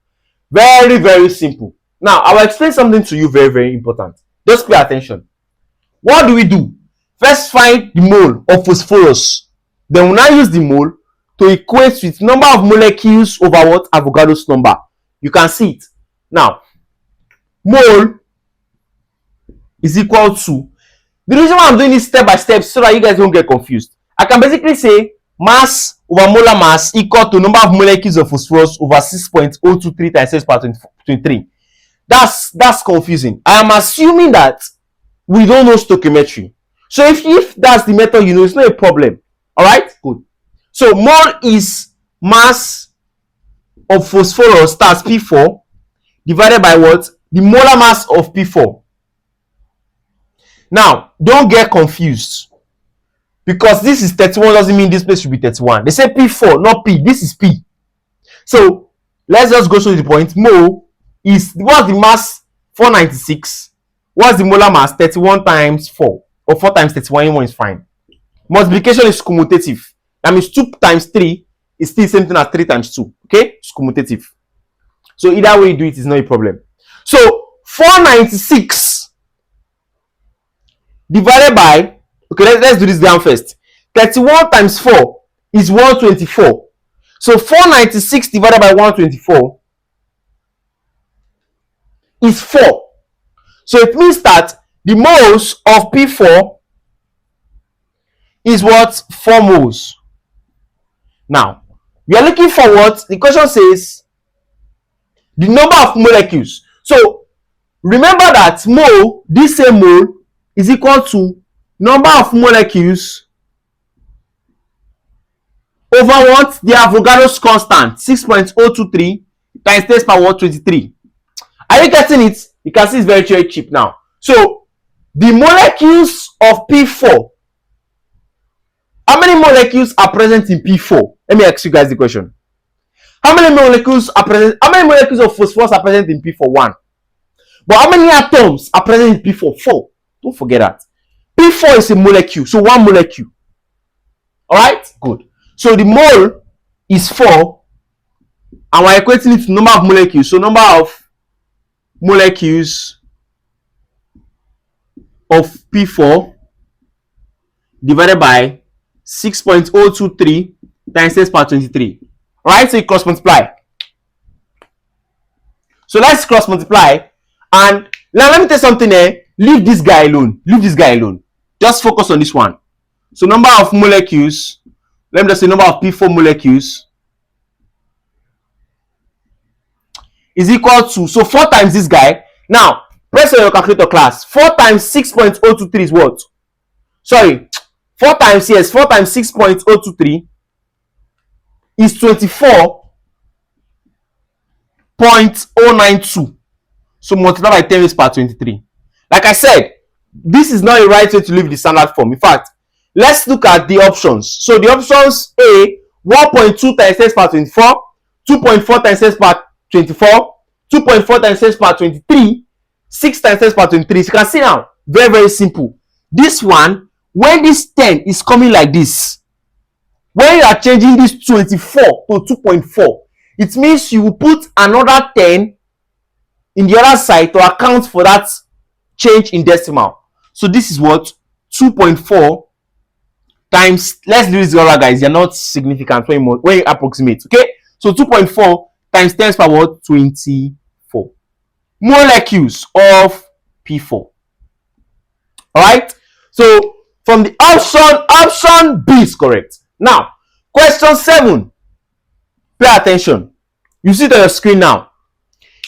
Very, very simple. Now, I will explain something to you very, very important. Just pay attention. What do we do? First, find the mole of phosphorus. Then we'll now use the mole to equate with number of molecules over what? Avogadro's number. You can see it. Now, mole is equal to... The reason why I'm doing this step by step so that you guys don't get confused. I can basically say mass over molar mass equal to number of molecules of phosphorus over 6.023 times 10 power 23. That's confusing. I am assuming that we don't know stoichiometry. So if that's the method you know, it's not a problem. Alright? Good. So mole is mass of phosphorus, that's P4, divided by what? The molar mass of P4. Now, don't get confused. Because this is 31 doesn't mean this place should be 31. They say P4, not P. This is P. So, let's just go to the point. Mole is, what's the mass? 496. What's the molar mass? 31 times 4. Or 4 times 31, anyone is fine. Multiplication is commutative. That means 2 times 3 is still the same thing as 3 times 2. Okay? It's commutative. So, either way you do it is not a problem. So, 496 divided by... Okay, let's do this down first. 31 times 4 is 124. So 496 divided by 124 is 4. So it means that the moles of P4 is what? 4 moles. Now, we are looking for what? The question says the number of molecules. So remember that mole, this same mole, is equal to number of molecules over what? The Avogadro's constant, 6.023 times 10 power 23. Are you getting it? You can see it's very, very cheap now. So, the molecules of P4. How many molecules are present in P4? Let me ask you guys the question. How many molecules are present? How many molecules of phosphorus are present in P4? 1. But how many atoms are present in P4? 4. Don't forget that. P4 is a molecule, so 1 molecule. Alright? Good. So the mole is 4, and we're equating it to number of molecules. So number of molecules of P4 divided by 6.023 times 10 power 23. Alright? So you cross multiply. So let's cross multiply. And now let me tell you something here. Leave this guy alone. Leave this guy alone. Just focus on this one. So number of molecules, let me just say number of P4 molecules is equal to, so 4 times this guy. Now, press on your calculator, class. 4 times 6.023 is what? Sorry, 4 times 6.023 is 24.092. So multiply by 10 raised power 23. Like I said, this is not a right way to leave the standard form. In fact, let's look at the options. So the options A, 1.2 times 10 power 24, 2.4 times 10 power 24, 2.4 times 10 power 23, 6 times 10 power 23. So you can see now, very, very simple. This one, when this 10 is coming like this, when you are changing this 24 to 2.4, it means you will put another 10 in the other side to account for that change in decimal. So this is what 2.4 times, let's do this other guys, they're not significant when you approximate. Okay, so 2.4 times 10 power 24 molecules of P4. All right, so from the option B is correct. Now question 7, pay attention. You see it on your screen now.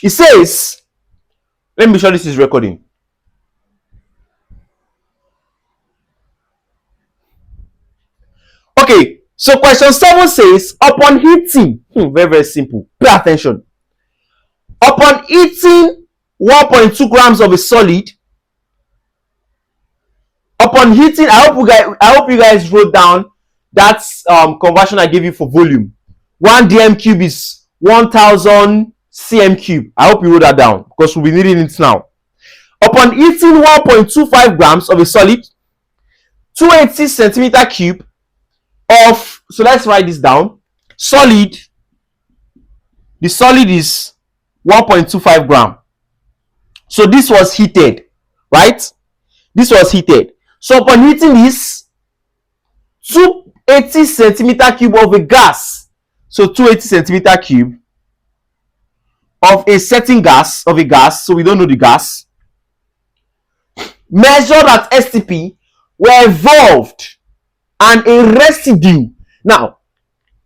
It says, let me be sure this is recording. Okay, so question 7 says, upon heating, very, very simple. Pay attention. Upon heating 1.2 grams of a solid, upon heating, I hope you guys wrote down that conversion I gave you for volume. 1 dm cube is 1000 cm cube. I hope you wrote that down because we'll be needing it now. Upon heating 1.25 grams of a solid, 280 centimeter cube of, so let's write this down. Solid, the solid is 1.25 gram. So this was heated, right? This was heated. So upon heating this, 280 centimeter cube of a gas. So 280 centimeter cube of a certain gas, of a gas, so we don't know the gas, measured at STP, were evolved, and a residue. Now,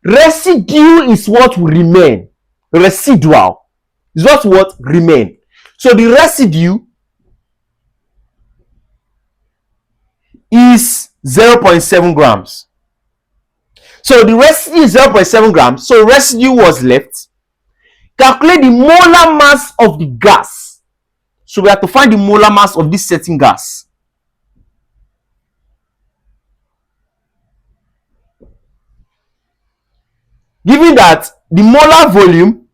residue is what will remain. Residual is what remain. So the residue is 0.7 grams. So the residue is 0.7 grams. So residue was left. Calculate the molar mass of the gas. So we have to find the molar mass of this certain gas. Given that the molar volume,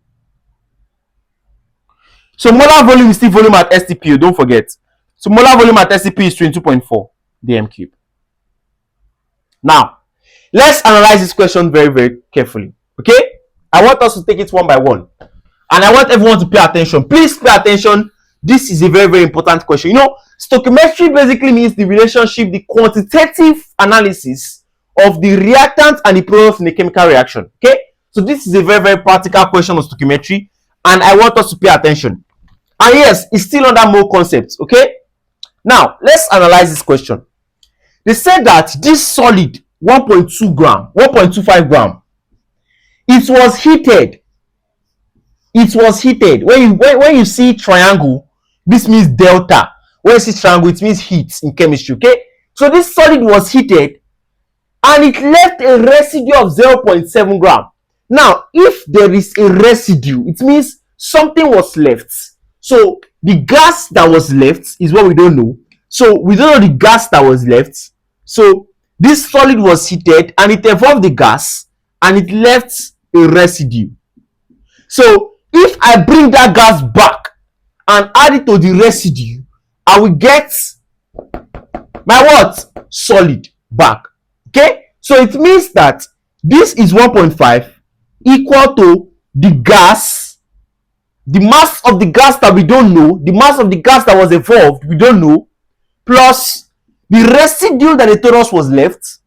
so molar volume is still volume at STP, don't forget. So molar volume at STP is 22.4 dm cube. Now, let's analyze this question very, very carefully. Okay? I want us to take it one by one. And I want everyone to pay attention. Please pay attention. This is a very, very important question. You know, stoichiometry basically means the relationship, the quantitative analysis of the reactant and the product in a chemical reaction. Okay? So this is a very, very practical question of stoichiometry. And I want us to pay attention. And yes, it's still under more concepts. Okay? Now, let's analyze this question. They said that this solid 1.2 gram, 1.25 gram, it was heated. It was heated. When you see triangle, this means delta. When you see triangle, it means heat in chemistry. Okay? So this solid was heated and it left a residue of 0.7 gram. Now, if there is a residue, it means something was left. So the gas that was left is what we don't know. So we don't know the gas that was left. So this solid was heated and it evolved the gas and it left a residue. So if I bring that gas back and add it to the residue, I will get my what? Solid back. Okay? So it means that this is 1.5 equal to the gas, the mass of the gas that we don't know, the mass of the gas that was evolved, we don't know, plus the residue that they told us was left.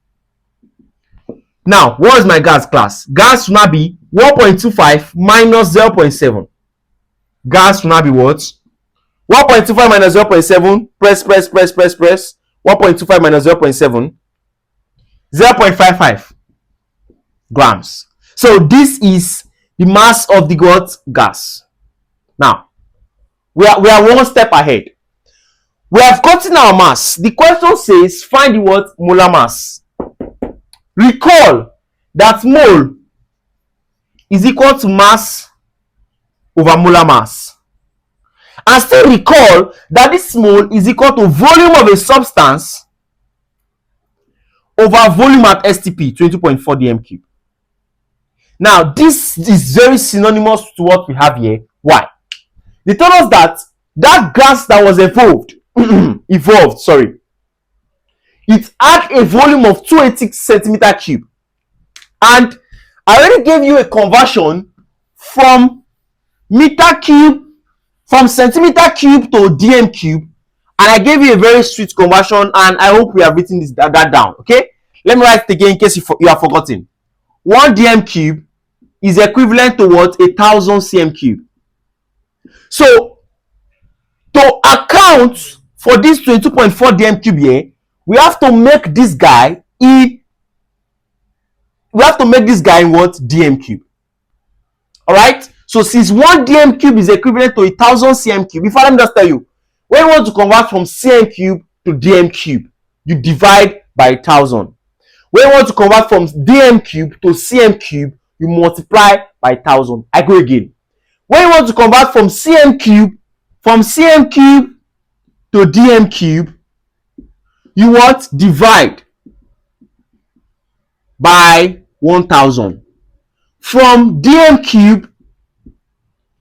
Now, what is my gas class? Gas will now be 1.25 minus 0.7. gas will now be what? 1.25 minus 0.7, press. 1.25 minus 0.7, 0.55 grams. So this is the mass of the what? Gas. Now, we are one step ahead. We have gotten our mass. The question says find the what? Molar mass. Recall that mole is equal to mass over molar mass. And still recall that this mole is equal to volume of a substance over volume at STP, 22.4 dm cube. Now, this is very synonymous to what we have here. Why? They told us that gas that was evolved, it had a volume of 280 centimeter cube. And I already gave you a conversion from centimeter cube to dm cube, and I gave you a very sweet conversion, and I hope we have written that down. Okay, let me write it again in case you have forgotten. 1 dm cube is equivalent to what? 1000 cm cube. So to account for this 22.4 dm cube here, we have to make this guy in what? Dm cube. All right. So since 1 dm cube is equivalent to 1000 cm cube, if I let me just tell you, when you want to convert from cm cube to dm cube, you divide by 1000. When you want to convert from dm cube to cm cube, you multiply by 1000. I go again. When you want to convert from cm cube to dm cube, you what? Divide by 1000. From dm cube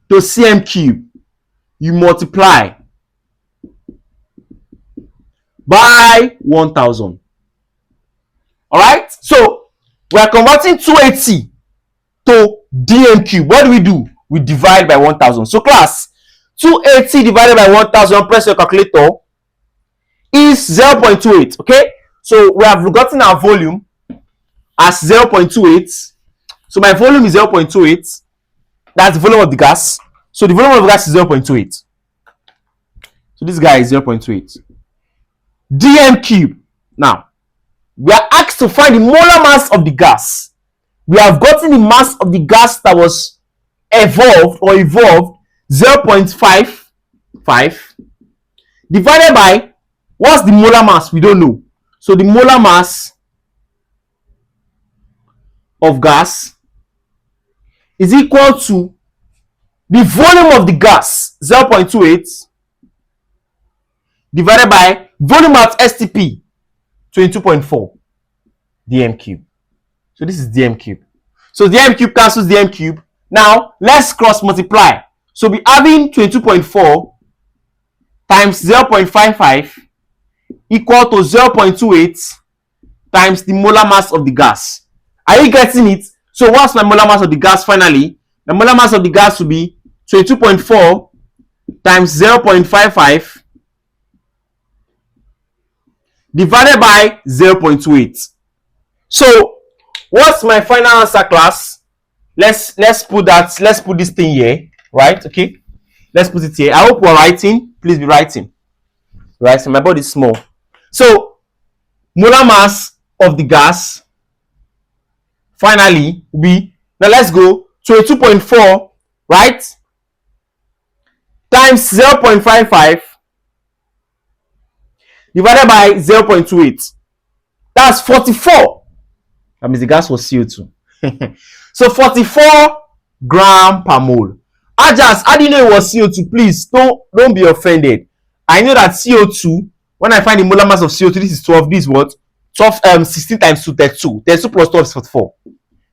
to cm cube, you multiply by 1000. All right, so we are converting 280 to dm cube. What do? We divide by 1000. So class, 280 divided by 1000, press your calculator, is 0.28. okay, so we have gotten our volume as 0.28. so my volume is 0.28. That's the volume of the gas. So the volume of the gas is 0.28. So this guy is 0.28 dm cube. Now, we are asked to find the molar mass of the gas. We have gotten the mass of the gas that was evolved 0.55 divided by, what's the molar mass? We don't know. So the molar mass of gas is equal to the volume of the gas, 0.28, divided by volume at STP, 22.4 dm cube. So this is dm cube. So dm cube cancels dm cube. Now let's cross multiply. So we having 22.4 times 0.55 equal to 0.28 times the molar mass of the gas. Are you getting it? So what's my molar mass of the gas finally? The molar mass of the gas will be 22.4 times 0.55 divided by 0.28. So what's my final answer, class? Let's put this thing here, right? Okay, let's put it here. I hope we're writing. Please be writing. Right, so my body is small. So molar mass of the gas finally will be, now let's go 22.4, right, times 0.55 divided by 0.28. That's 44. That means the gas was CO2. So 44 gram per mole. Ajaks, how do you know it was CO2? Please don't be offended. I know that CO2, when I find the molar mass of CO2, this is 12. This is what? 16 times 2, 32. 32 plus 12 is 44.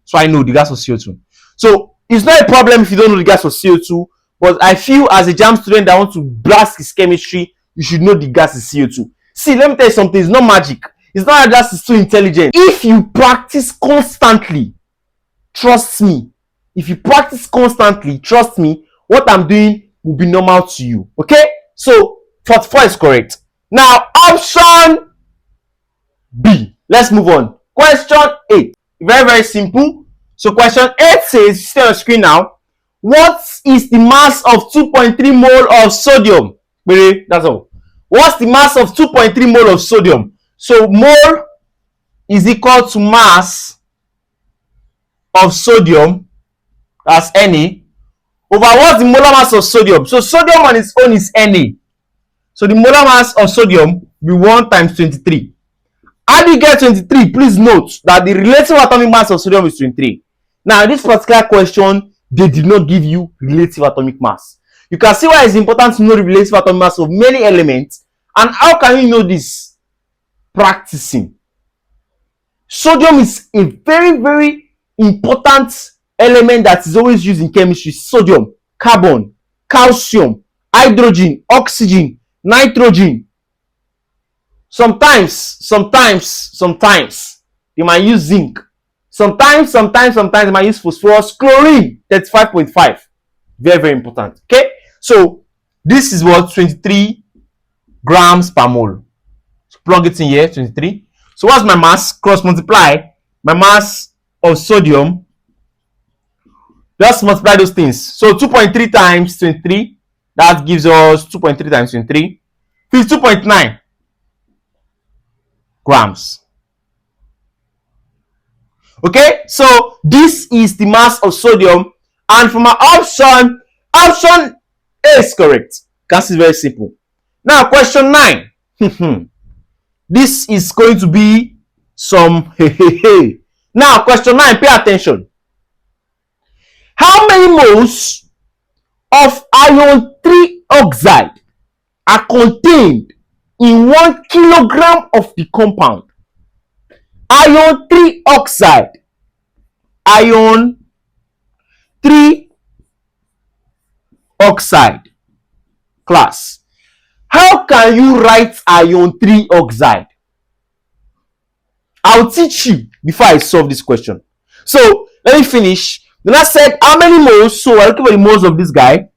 So I know the gas was CO2. So it's not a problem if you don't know the gas was CO2. But I feel as a JAMB student that wants to blast his chemistry, you should know the gas is CO2. See, let me tell you something. It's not magic. It's not that gas is too intelligent. If you practice constantly, trust me. If you practice constantly, trust me, what I'm doing will be normal to you. Okay? So 44 is correct. Now, option B. Let's move on. Question 8. Very, very simple. So question 8 says, stay on screen now. What is the mass of 2.3 mole of sodium? That's all. What's the mass of 2.3 mole of sodium? So mole is equal to mass of sodium, that's Na, over what's the molar mass of sodium? So sodium on its own is Na. So the molar mass of sodium will be 1 times 23. How do you get 23? Please note that the relative atomic mass of sodium is 23. Now, in this particular question, they did not give you relative atomic mass. You can see why it's important to know the relative atomic mass of many elements. And how can you know this? Practicing. Sodium is a very, very important element that is always used in chemistry. Sodium, carbon, calcium, hydrogen, oxygen, nitrogen. Sometimes they might use zinc. Sometimes they might use phosphorus, chlorine, 35.5. Very, very important. Okay, so this is what 23 grams per mole. So plug it in here, 23. So what's my mass? Cross multiply my mass of sodium. Just multiply those things. So 2.3 times 23, that gives us 2.3 times 23, 52.9 grams. Okay, so this is the mass of sodium, and for my option A is correct. Because it's very simple. Now question 9. This is going to be some Now question 9, pay attention. How many moles of iron 3 oxide are contained in 1 kilogram of the compound? Iron 3 oxide. Iron 3 oxide. Class. How can you write iron 3 oxide? I'll teach you before I solve this question. So let me finish. Then I said how many moles? So we're looking for the moles of this guy.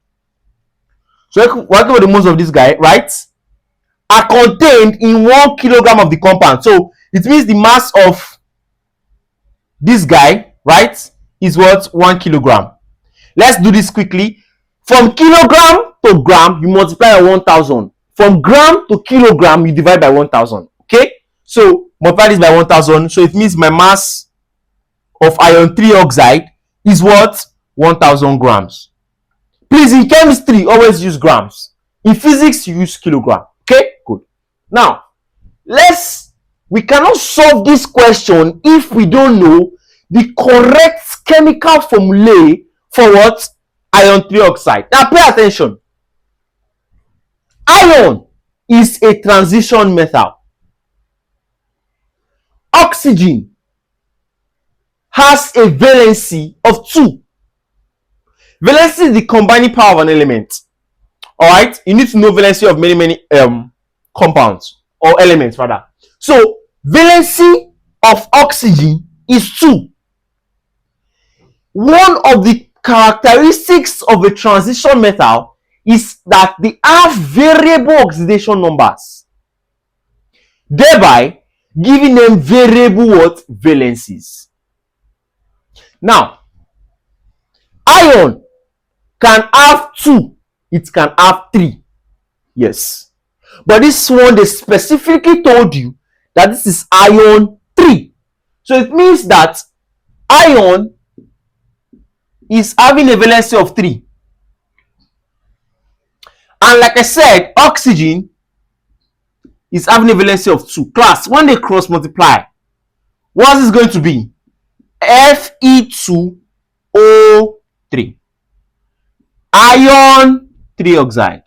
Right? Are contained in 1 kilogram of the compound. So it means the mass of this guy, right, is what? 1 kilogram. Let's do this quickly. From kilogram to gram, you multiply by 1000. From gram to kilogram, you divide by 1000. Okay? So multiply this by 1000. So it means my mass of iron 3 oxide is what? 1000 grams. Please, in chemistry, always use grams. In physics, you use kilogram. Okay? Good. Now, we cannot solve this question if we don't know the correct chemical formulae for what? Iron 3 oxide. Now, pay attention. Iron is a transition metal. Oxygen has a valency of 2. Valency is the combining power of an element. Alright? You need to know valency of many compounds or elements rather. So valency of oxygen is 2. One of the characteristics of a transition metal is that they have variable oxidation numbers, thereby giving them variable what? Valencies. Now, iron can have 2, it can have 3. Yes. But this one, they specifically told you that this is iron 3. So it means that iron is having a valency of 3. And like I said, oxygen is having a valency of 2. Class, when they cross multiply, what is going to be? Fe2O3. Iron 3 oxide.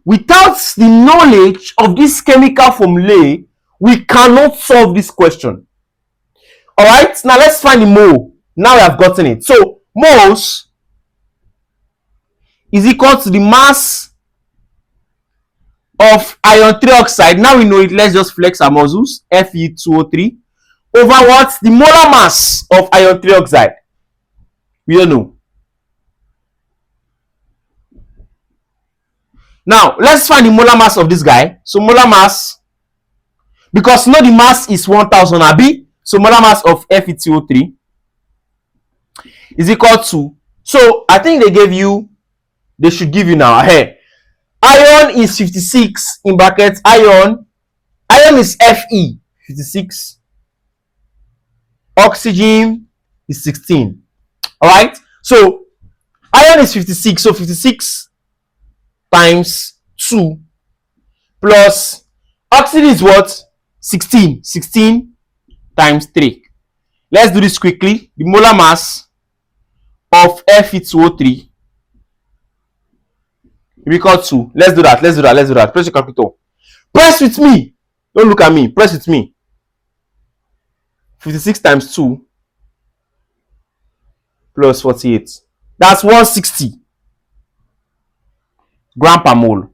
Without the knowledge of this chemical formulae, we cannot solve this question. Alright, now let's find the mole. Now we have gotten it. So, moles is equal to the mass of iron 3 oxide. Now we know it. Let's just flex our muscles. Fe2O3 over what? The molar mass of iron 3 oxide. We don't know. Now, let's find the molar mass of this guy. So, molar mass, because you know the mass is 1000 Abi. So, molar mass of Fe2O3 is equal to, so I think they should give you now. Hey, iron is 56 in brackets. Iron is Fe 56. Oxygen is 16. All right. So iron is 56. So 56 times 2 plus oxygen is what? 16. 16 times 3. Let's do this quickly. The molar mass of Fe2O3 will be equal to, let's do that. Press your calculator. Press with me. Don't look at me. Press with me. 56 times 2 plus 48. That's 160 gram per mole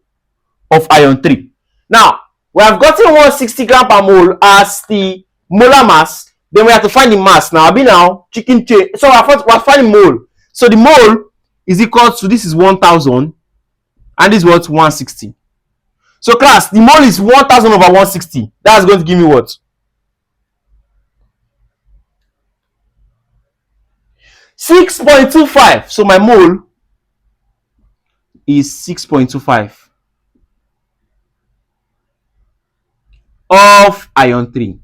of iron 3. Now, we have gotten 160 gram per mole as the molar mass. Then we have to find the mass. Now, chicken chain. So we're finding mole. So the mole is equal to, this is 1000 and this is what? 160. So class, the mole is 1000 over 160. That's going to give me what? 6.25. So my mole is 6.25 of iron 3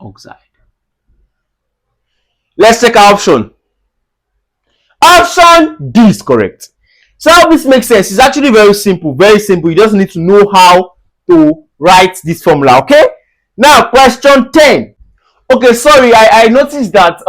oxide. Let's check our option. Option D is correct. So how this makes sense? It's actually very simple. Very simple. You just need to know how to write this formula. Okay. Now question 10. Okay, sorry, I noticed that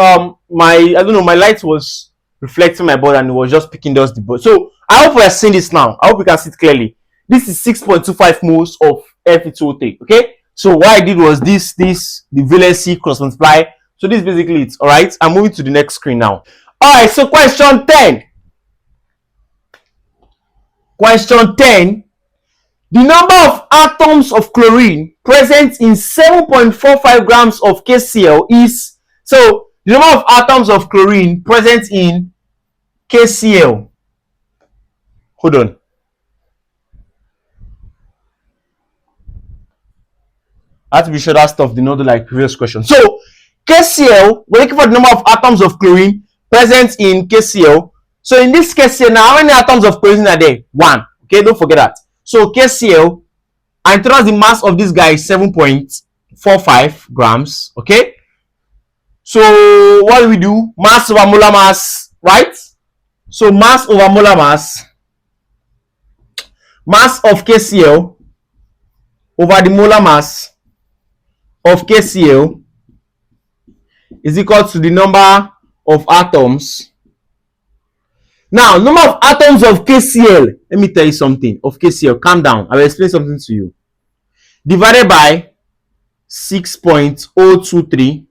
my light was reflecting my board and it was just picking dust the board. So I hope we are seeing this now. I hope you can see it clearly. This is 6.25 moles of Fe2O3. Okay. So what I did was this the valency cross multiply. So this is basically it. All right. I'm moving to the next screen now. All right. So question 10. Question 10. The number of atoms of chlorine present in 7.45 grams of KCl is, so the number of atoms of chlorine present in KCl. Hold on. I have to be sure that stuff did not do like previous question. So KCl, we're looking for the number of atoms of chlorine present in KCl. So in this KCl now, how many atoms of chlorine are there? 1. Okay, don't forget that. So KCl, and told us the mass of this guy is 7.45 grams. Okay. So what do we do? Mass over molar mass, right? So mass over molar mass. Mass of KCl over the molar mass of KCl is equal to the number of atoms. Now, number of atoms of KCl, let me tell you something, of KCl, calm down, I will explain something to you. Divided by 6.023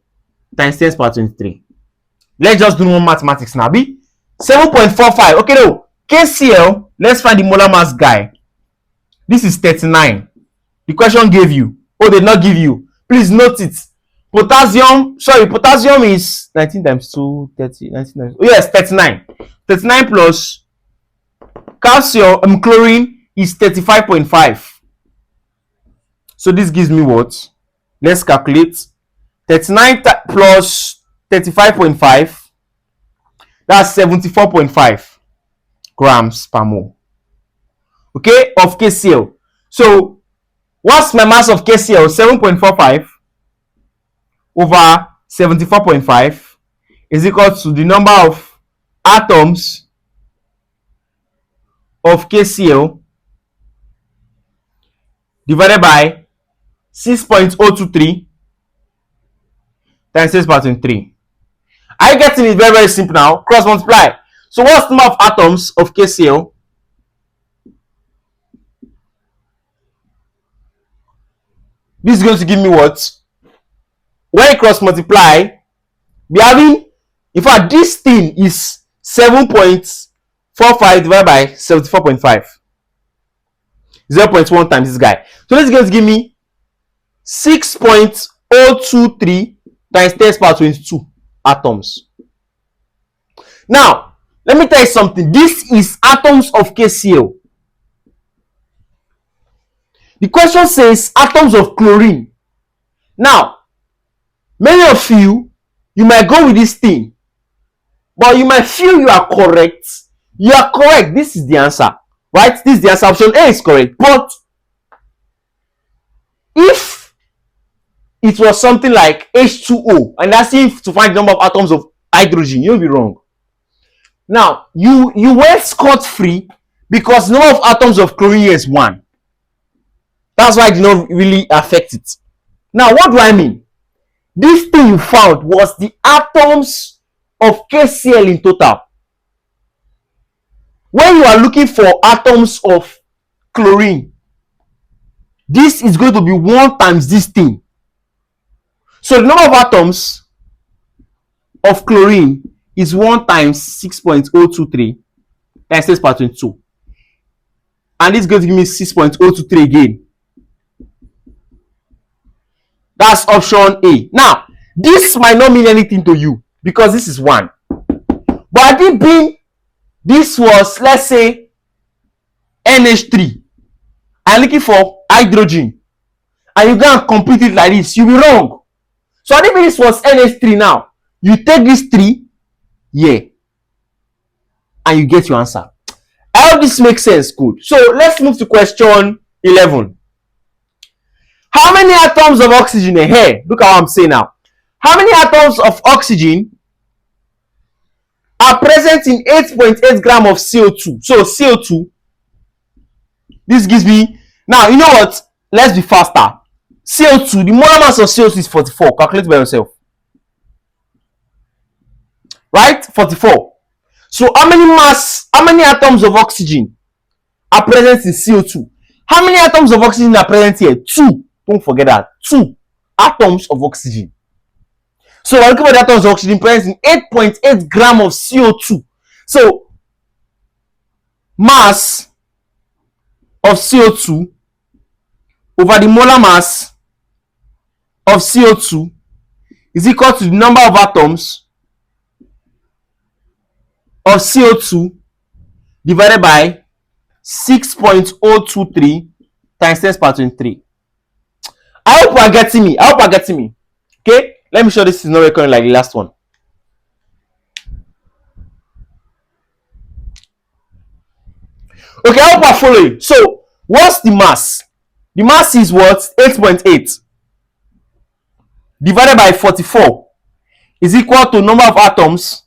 times 10 to the power 23. Let's just do one mathematics now. 7.45, okay no, KCl, let's find the molar mass guy. This is 39. The question gave you. Oh, they did not give you. Please note it. Potassium is 19 times 2, 30, 19 times, oh yes, 39. 39 plus calcium, chlorine is 35.5. So this gives me what? Let's calculate. 39 plus 35.5. That's 74.5 grams per mole. Okay, of KCl. So what's my mass of KCl? 7.45 over 74.5 is equal to the number of atoms of KCl divided by 6.023 times 10 to the power 23. Are you getting it? Very, very simple now. Cross multiply. So what's the number of atoms of KCl? This is going to give me what? When you cross multiply, we having, in fact, this thing is 7.45 divided by 74.5. 0.1 times this guy. So this is going to give me 6.023 times 10 to the power 22 atoms. Now, let me tell you something. This is atoms of KCl. The question says atoms of chlorine. Now, many of you might go with this thing. but you might feel you are correct. You are correct. This is the answer, right? This is the answer. Option A is correct. But if it was something like H2O and asking to find the number of atoms of hydrogen, you'll be wrong. Now, you went scot-free because the number of atoms of chlorine is 1. That's why it did not really affect it. Now, what do I mean? This thing you found was the atoms of KCl in total. When you are looking for atoms of chlorine, this is going to be 1 times this thing. So the number of atoms of chlorine is 1 times 6.023 times 10 power 22. And this is going to give me 6.023 again. That's option A. Now, this might not mean anything to you because this is 1. But had it been, this was, let's say, NH3. I'm looking for hydrogen. And you go and complete it like this, you'll be wrong. So had it been this was NH3 now, you take this 3, yeah, and you get your answer. I hope this makes sense. Good. So let's move to question 11. How many atoms of oxygen here? Look at what I'm saying now. How many atoms of oxygen are present in 8.8 grams of CO2? So CO2, this gives me, now you know what? Let's be faster. CO2, the molar mass of CO2 is 44. Calculate by yourself. Right? 44. So how many atoms of oxygen are present in CO2? How many atoms of oxygen are present here? 2. Don't forget that. 2 atoms of oxygen. So we're looking for the atoms of oxygen present in 8.8 grams of CO2. So mass of CO2 over the molar mass of CO2 is equal to the number of atoms of CO2 divided by 6.023 times 10 power 23. I hope you are getting me. Okay, let me show this is not recording like the last one. Okay, I hope you are following. So what's the mass? The mass is what? 8.8 divided by 44 is equal to number of atoms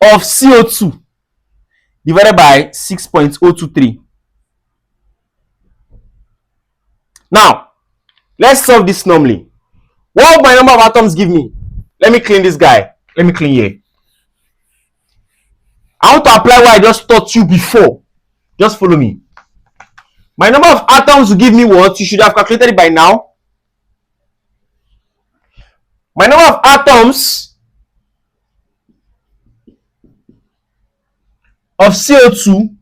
of CO2 divided by 6.023. Now, let's solve this normally. What will my number of atoms give me? Let me clean this guy. Let me clean here. I want to apply what I just taught you before. Just follow me. My number of atoms will give me what? You should have calculated it by now. My number of atoms of CO2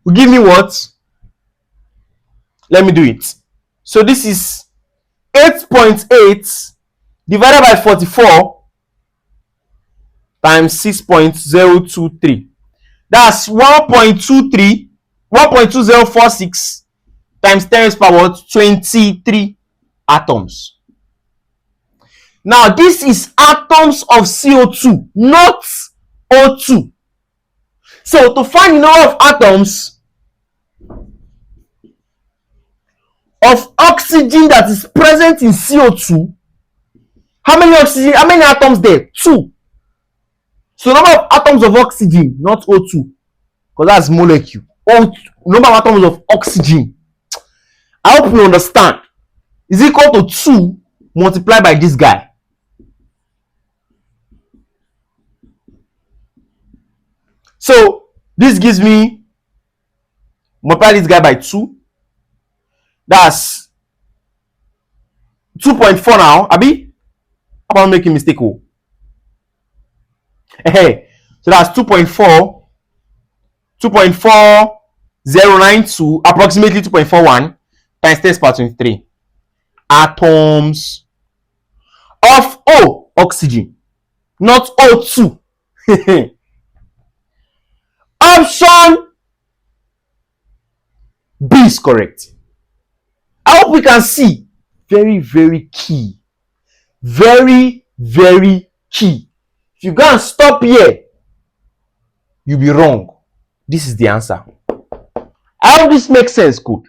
will give me what? Let me do it. So this is 8.8 divided by 44 times 6.023. That's 1.2046 times 10 raised to power 23 atoms. Now this is atoms of CO2, not O2. So to find the number of atoms of oxygen that is present in CO2, how many atoms there? 2. So number of atoms of oxygen, not O2, because that's molecule. Number of atoms of oxygen, I hope you understand, is equal to 2 multiplied by this guy. So this gives me, multiply this guy by 2. That's 2.4 now. Abi, how about making mistake? Oh, hey, so that's 2.4092, approximately 2.41 times 10 power 23 atoms of oxygen, not O2. Option B is correct. I hope we can see. Very, very key. Very, very key. If you go and stop here, you'll be wrong. This is the answer. I hope this makes sense. Good.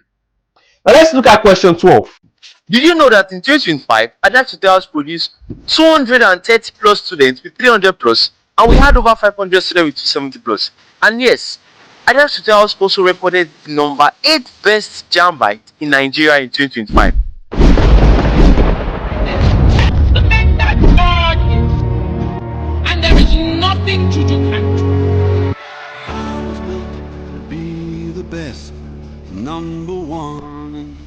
Now let's look at question 12. Did you know that in 2025, Ajaks Hotels produced 230 plus students with 300 plus, and we had over 500 students with 270 plus? And yes, Ajaks Hotels also recorded the number 8 best JAMBite in Nigeria in 2025.
And there is nothing to do.
Be the best, number one.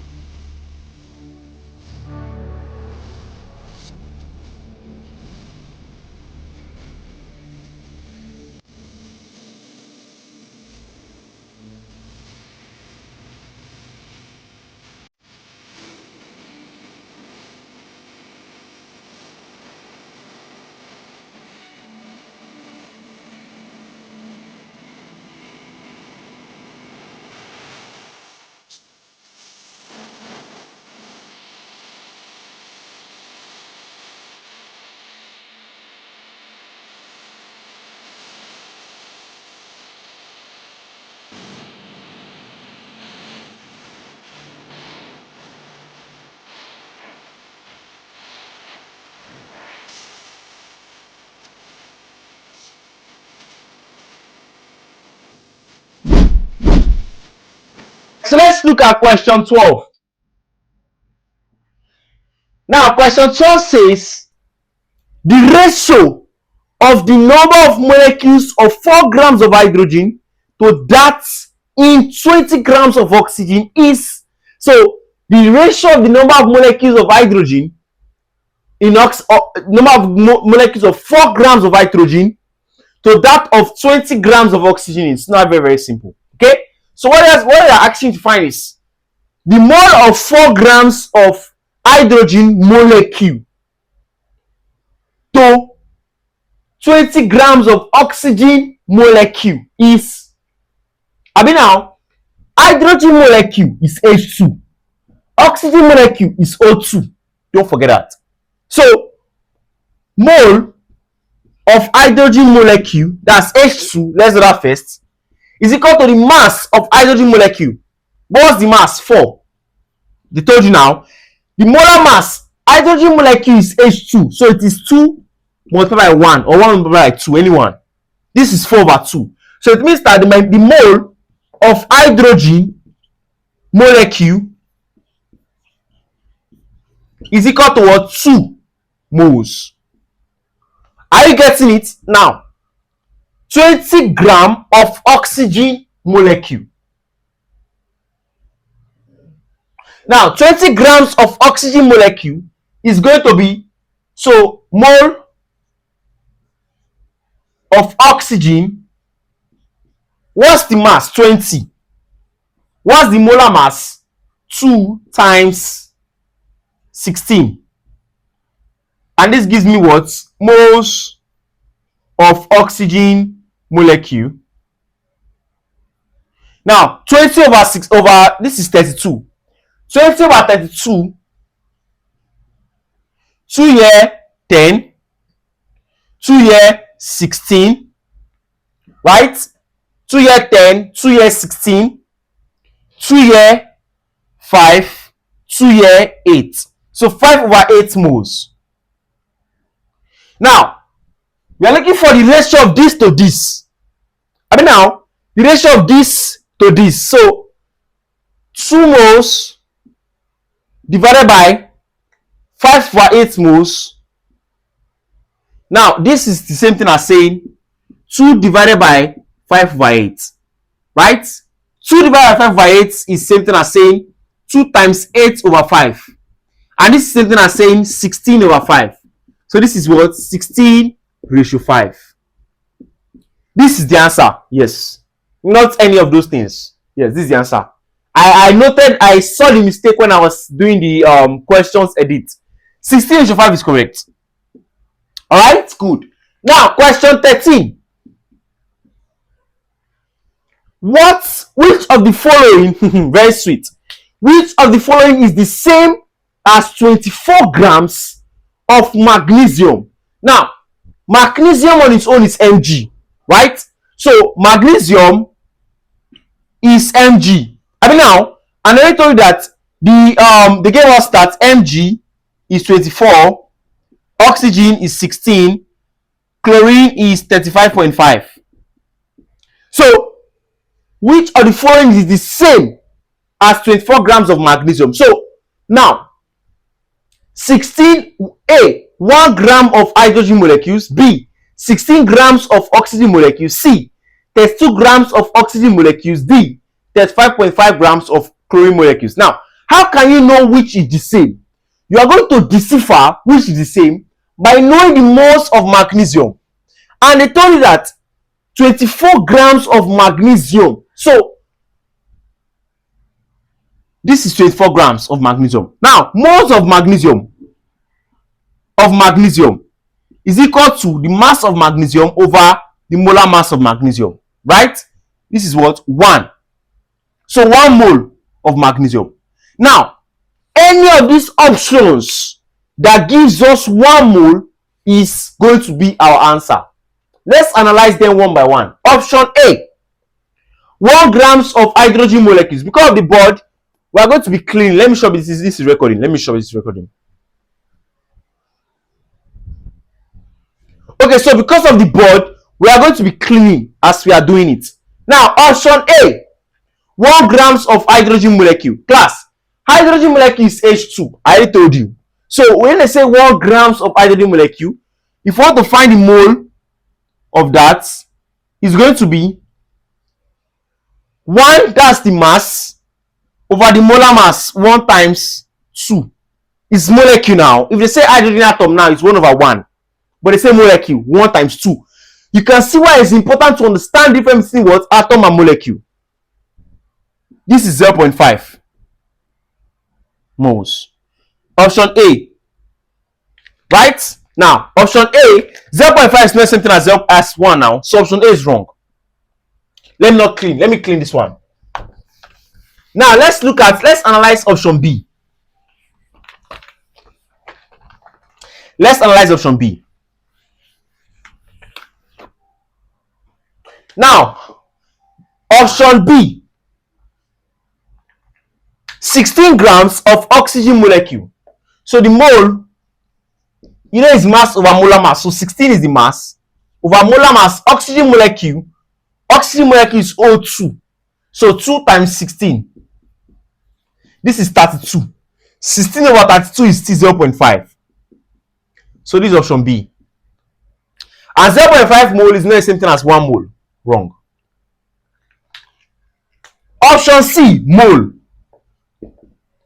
So let's look at question 12. Now, question 12 says the ratio of the number of molecules of 4 grams of hydrogen to that in 20 grams of oxygen is. So the ratio of the number of molecules of hydrogen in number of molecules of 4 grams of hydrogen to that of 20 grams of oxygen is not very, very simple. Okay, so what they are asking to find is the mole of 4 grams of hydrogen molecule to 20 grams of oxygen molecule is. Now, hydrogen molecule is H2, oxygen molecule is O2. Don't forget that. So mole of hydrogen molecule, that's H2, let's do that first, is equal to the mass of hydrogen molecule. What's the mass? 4. They told you now. The molar mass, hydrogen molecule is H2, so it is 2 multiplied by 1 or 1 multiplied by 2, anyone. This is 4 over 2. So it means that the mole of hydrogen molecule is equal to what? 2 moles. Are you getting it? Now, 20 grams of oxygen molecule. Now, 20 grams of oxygen molecule is going to be, so mole of oxygen, what's the mass? 20. What's the molar mass? 2 times 16. And this gives me what? Moles of oxygen molecule. Now, 20 over 6 over, this is 32. 20 over 32, 2 here 10, 2 here 16, right? 2 here 10, 2 here 16, 2 here 5, 2 here 8. So 5 over 8 moles. Now, we are looking for the ratio of this to this. Now, the ratio of this to this. So 2 moles divided by 5 over 8 moles. Now, this is the same thing as saying 2 divided by 5 over 8. Right? 2 divided by 5 over 8 is the same thing as saying 2 times 8 over 5. And this is the same thing as saying 16 over 5. So this is what? 16 ratio 5. This is the answer. Yes. Not any of those things. Yes, this is the answer. I saw the mistake when I was doing the questions edit. 16 ratio 5 is correct. Alright, good. Now, question 13. Which of the following, very sweet, which of the following is the same as 24 grams of magnesium? Now, Magnesium on its own is Mg, right? So magnesium is Mg. I mean now, and I told you that they gave us that Mg is 24, oxygen is 16, chlorine is 35.5. So which of the following is the same as 24 grams of magnesium? So now 16A, 1 gram of hydrogen molecules. B, 16 grams of oxygen molecules. C, 32 grams of oxygen molecules. D, 35.5 grams of chlorine molecules. Now, how can you know which is the same? You are going to decipher which is the same by knowing the moles of magnesium. And they told you that 24 grams of magnesium. So, this is 24 grams of magnesium. Now, moles of magnesium is equal to the mass of magnesium over the molar mass of magnesium, right? This is what? 1. So 1 mole of magnesium. Now, any of these options that gives us 1 mole is going to be our answer. Let's analyze them one by one. Option A, 1 grams of hydrogen molecules. Because of the board, we are going to be clean. Let me show you this is recording. Let me show you this recording. Okay, so because of the board, we are going to be cleaning as we are doing it. Now, option A, 1 grams of hydrogen molecule. Class, hydrogen molecule is H2. I already told you. So when they say 1 grams of hydrogen molecule, if you want to find the mole of that, it's going to be 1, that's the mass, over the molar mass, 1 times 2. It's molecule now. If they say hydrogen atom now, it's 1 over 1. But they say molecule, 1 times 2. You can see why it's important to understand the difference between what? Atom and molecule. This is 0.5 moles. Option A. Right? Now, option A, 0.5 is not the same thing as 1 now. So option A is wrong. Let me clean this one. Now, let's analyze option B. Let's analyze option B. Now, option B, 16 grams of oxygen molecule. So the mole, is mass over molar mass. So 16 is the mass over molar mass. Oxygen molecule is O2. So 2 times 16. This is 32. 16 over 32 is still 0.5. So this is option B. And 0.5 mole is not the same thing as 1 mole. Wrong. Option C, mole.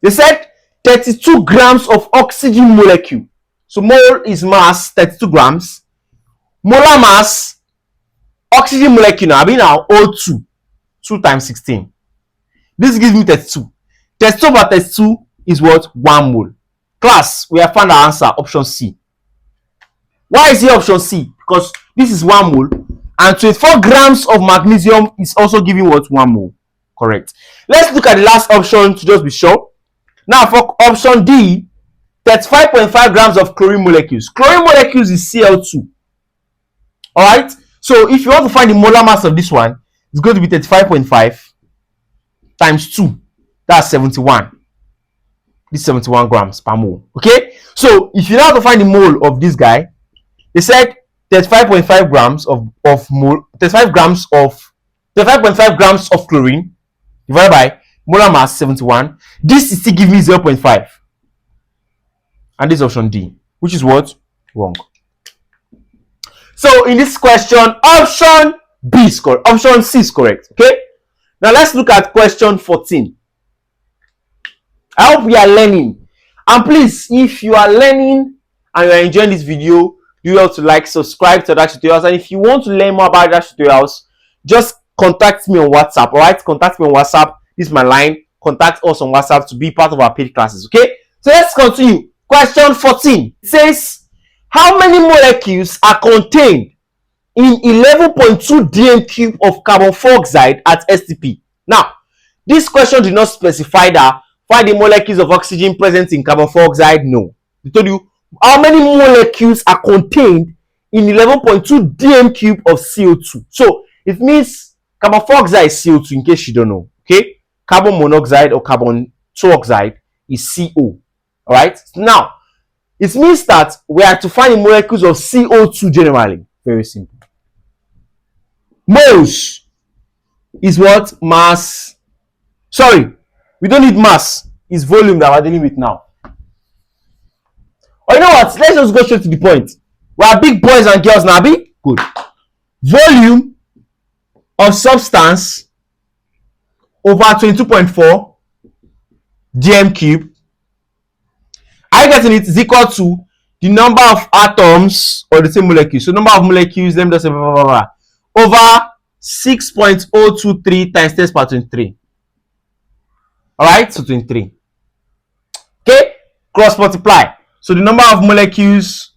They said 32 grams of oxygen molecule. So mole is mass, 32 grams. Molar mass, oxygen molecule now, O2. 2 times 16. This gives me 32. 32 over 32 is what? 1 mole. Class, we have found our answer, option C. Why is it option C? Because this is 1 mole. And 24 grams of magnesium is also giving what? 1 mole. Correct. Let's look at the last option to just be sure. Now for option D, 35.5 grams of chlorine molecules. Chlorine molecules is Cl2. Alright? So if you want to find the molar mass of this one, it's going to be 35.5 times 2. That's 71. This is 71 grams per mole. Okay? So if you want to find the mole of this guy, they said 35.5 grams of mole, 35.5 grams of chlorine divided by molar mass 71. This is still giving me 0.5. And this is option D, which is what? Wrong. So in this question, option B is correct. Option C is correct. Okay? Now let's look at question 14. I hope you are learning. And please, if you are learning and you are enjoying this video, you have to subscribe to Ajaks tutorials. And if you want to learn more about Ajaks tutorials, just contact me on WhatsApp. Alright, contact me on WhatsApp. This is my line. Contact us on WhatsApp to be part of our paid classes. Okay, so let's continue. Question 14 says, how many molecules are contained in 11.2 dm cube of carbon dioxide at STP? Now, this question did not specify that find the molecules of oxygen present in carbon dioxide. No, they told you how many molecules are contained in 11.2 dm cube of CO2. So it means carbon dioxide is CO2, in case you don't know. Okay, carbon monoxide or carbon dioxide is CO. All right. Now it means that we are to find the molecules of CO2 generally. Very simple. Moles is what? Mass. Sorry, we don't need mass. It's volume that we're dealing with now. Or you know what? Let's just go straight to the point. We are big boys and girls now, be good. Volume of substance over 22.4 dm cube. Are you getting it? Is equal to the number of atoms or the same molecules. So number of molecules, let me just say blah, blah, blah, blah, over 6.023 times 10 power 23. Alright, so 23. Okay, cross multiply. So the number of molecules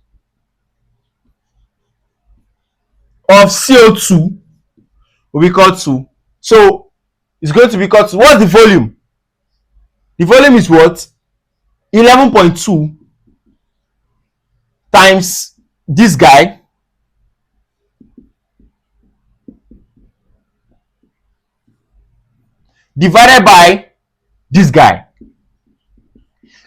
of CO2 will be equal to, so it's going to be equal to, what's the volume? The volume is what? 11.2 times this guy divided by this guy.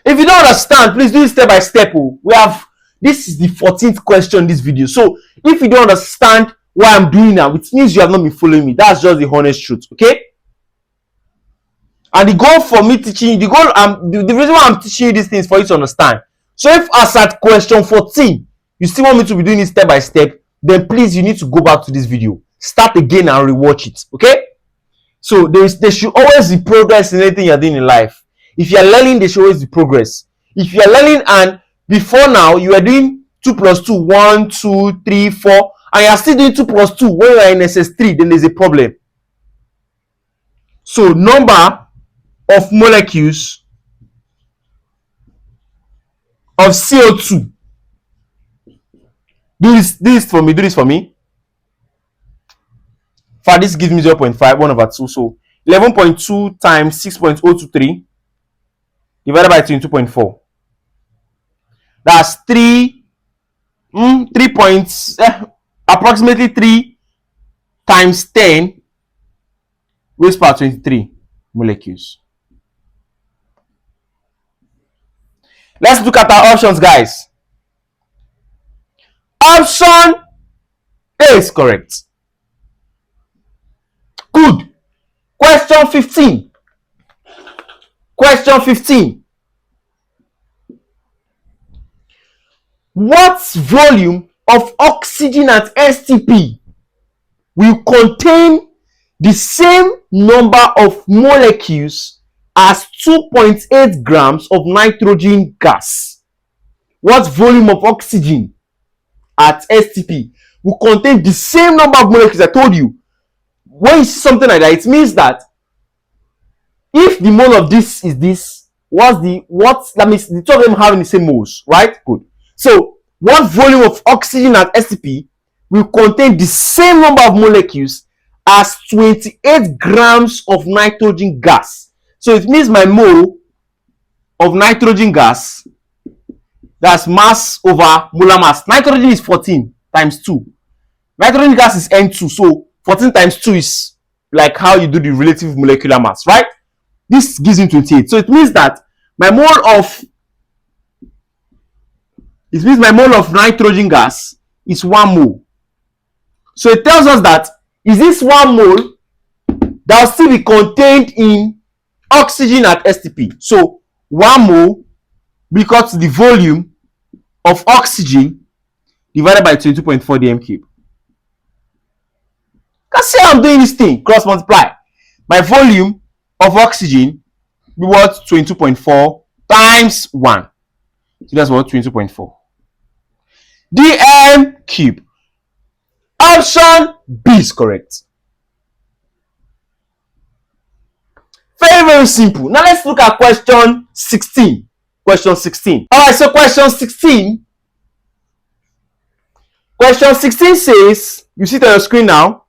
If you don't understand, please do it step by step. We have, this is the 14th question in this video. So if you don't understand what I'm doing now, it means you have not been following me. That's just the honest truth. Okay? And the goal for me teaching you, the reason why I'm teaching you these things for you to understand. So if as at question 14, you still want me to be doing it step by step, then please, you need to go back to this video. Start again and rewatch it. Okay? So there should always be progress in anything you're doing in life. If you're learning, there should always be progress. If you're learning and before now you are doing 2 plus 2, 1, 2, 3, 4, and you're still doing 2 plus 2 when you're in SS3, then there's a problem. So number of molecules of CO2. Do this for me. For this gives me 0.5, 1 over 2. So 11.2 times 6.023 divided by 22.4. That's 3 points, approximately 3 times 10 raised power 23 molecules. Let's look at our options, guys. Option A is correct. Good. Question 15. Question 15. What volume of oxygen at STP will contain the same number of molecules as 2.8 grams of nitrogen gas? What volume of oxygen at STP will contain the same number of molecules? I told you, when you see something like that, it means that if the mole of this is this, that means the two of them having the same moles, right? Good. So what volume of oxygen at STP will contain the same number of molecules as 28 grams of nitrogen gas? So it means my mole of nitrogen gas, that's mass over molar mass. Nitrogen is 14 times 2. Nitrogen gas is N2, so 14 times 2 is like how you do the relative molecular mass, right? This gives me 28. So it means that my mole of nitrogen gas is 1 mole. So it tells us that is this 1 mole that will still be contained in oxygen at STP. So 1 mole equals to the volume of oxygen divided by 22.4 dm cube. Can see how I'm doing this thing? Cross multiply. My volume of oxygen be what? 22.4 times 1. So that's what? 22.4 dm cube. Option B is correct. Very, very simple. Now let's look at question 16. Question 16. Alright, so question 16. Question 16 says, you see it on your screen now.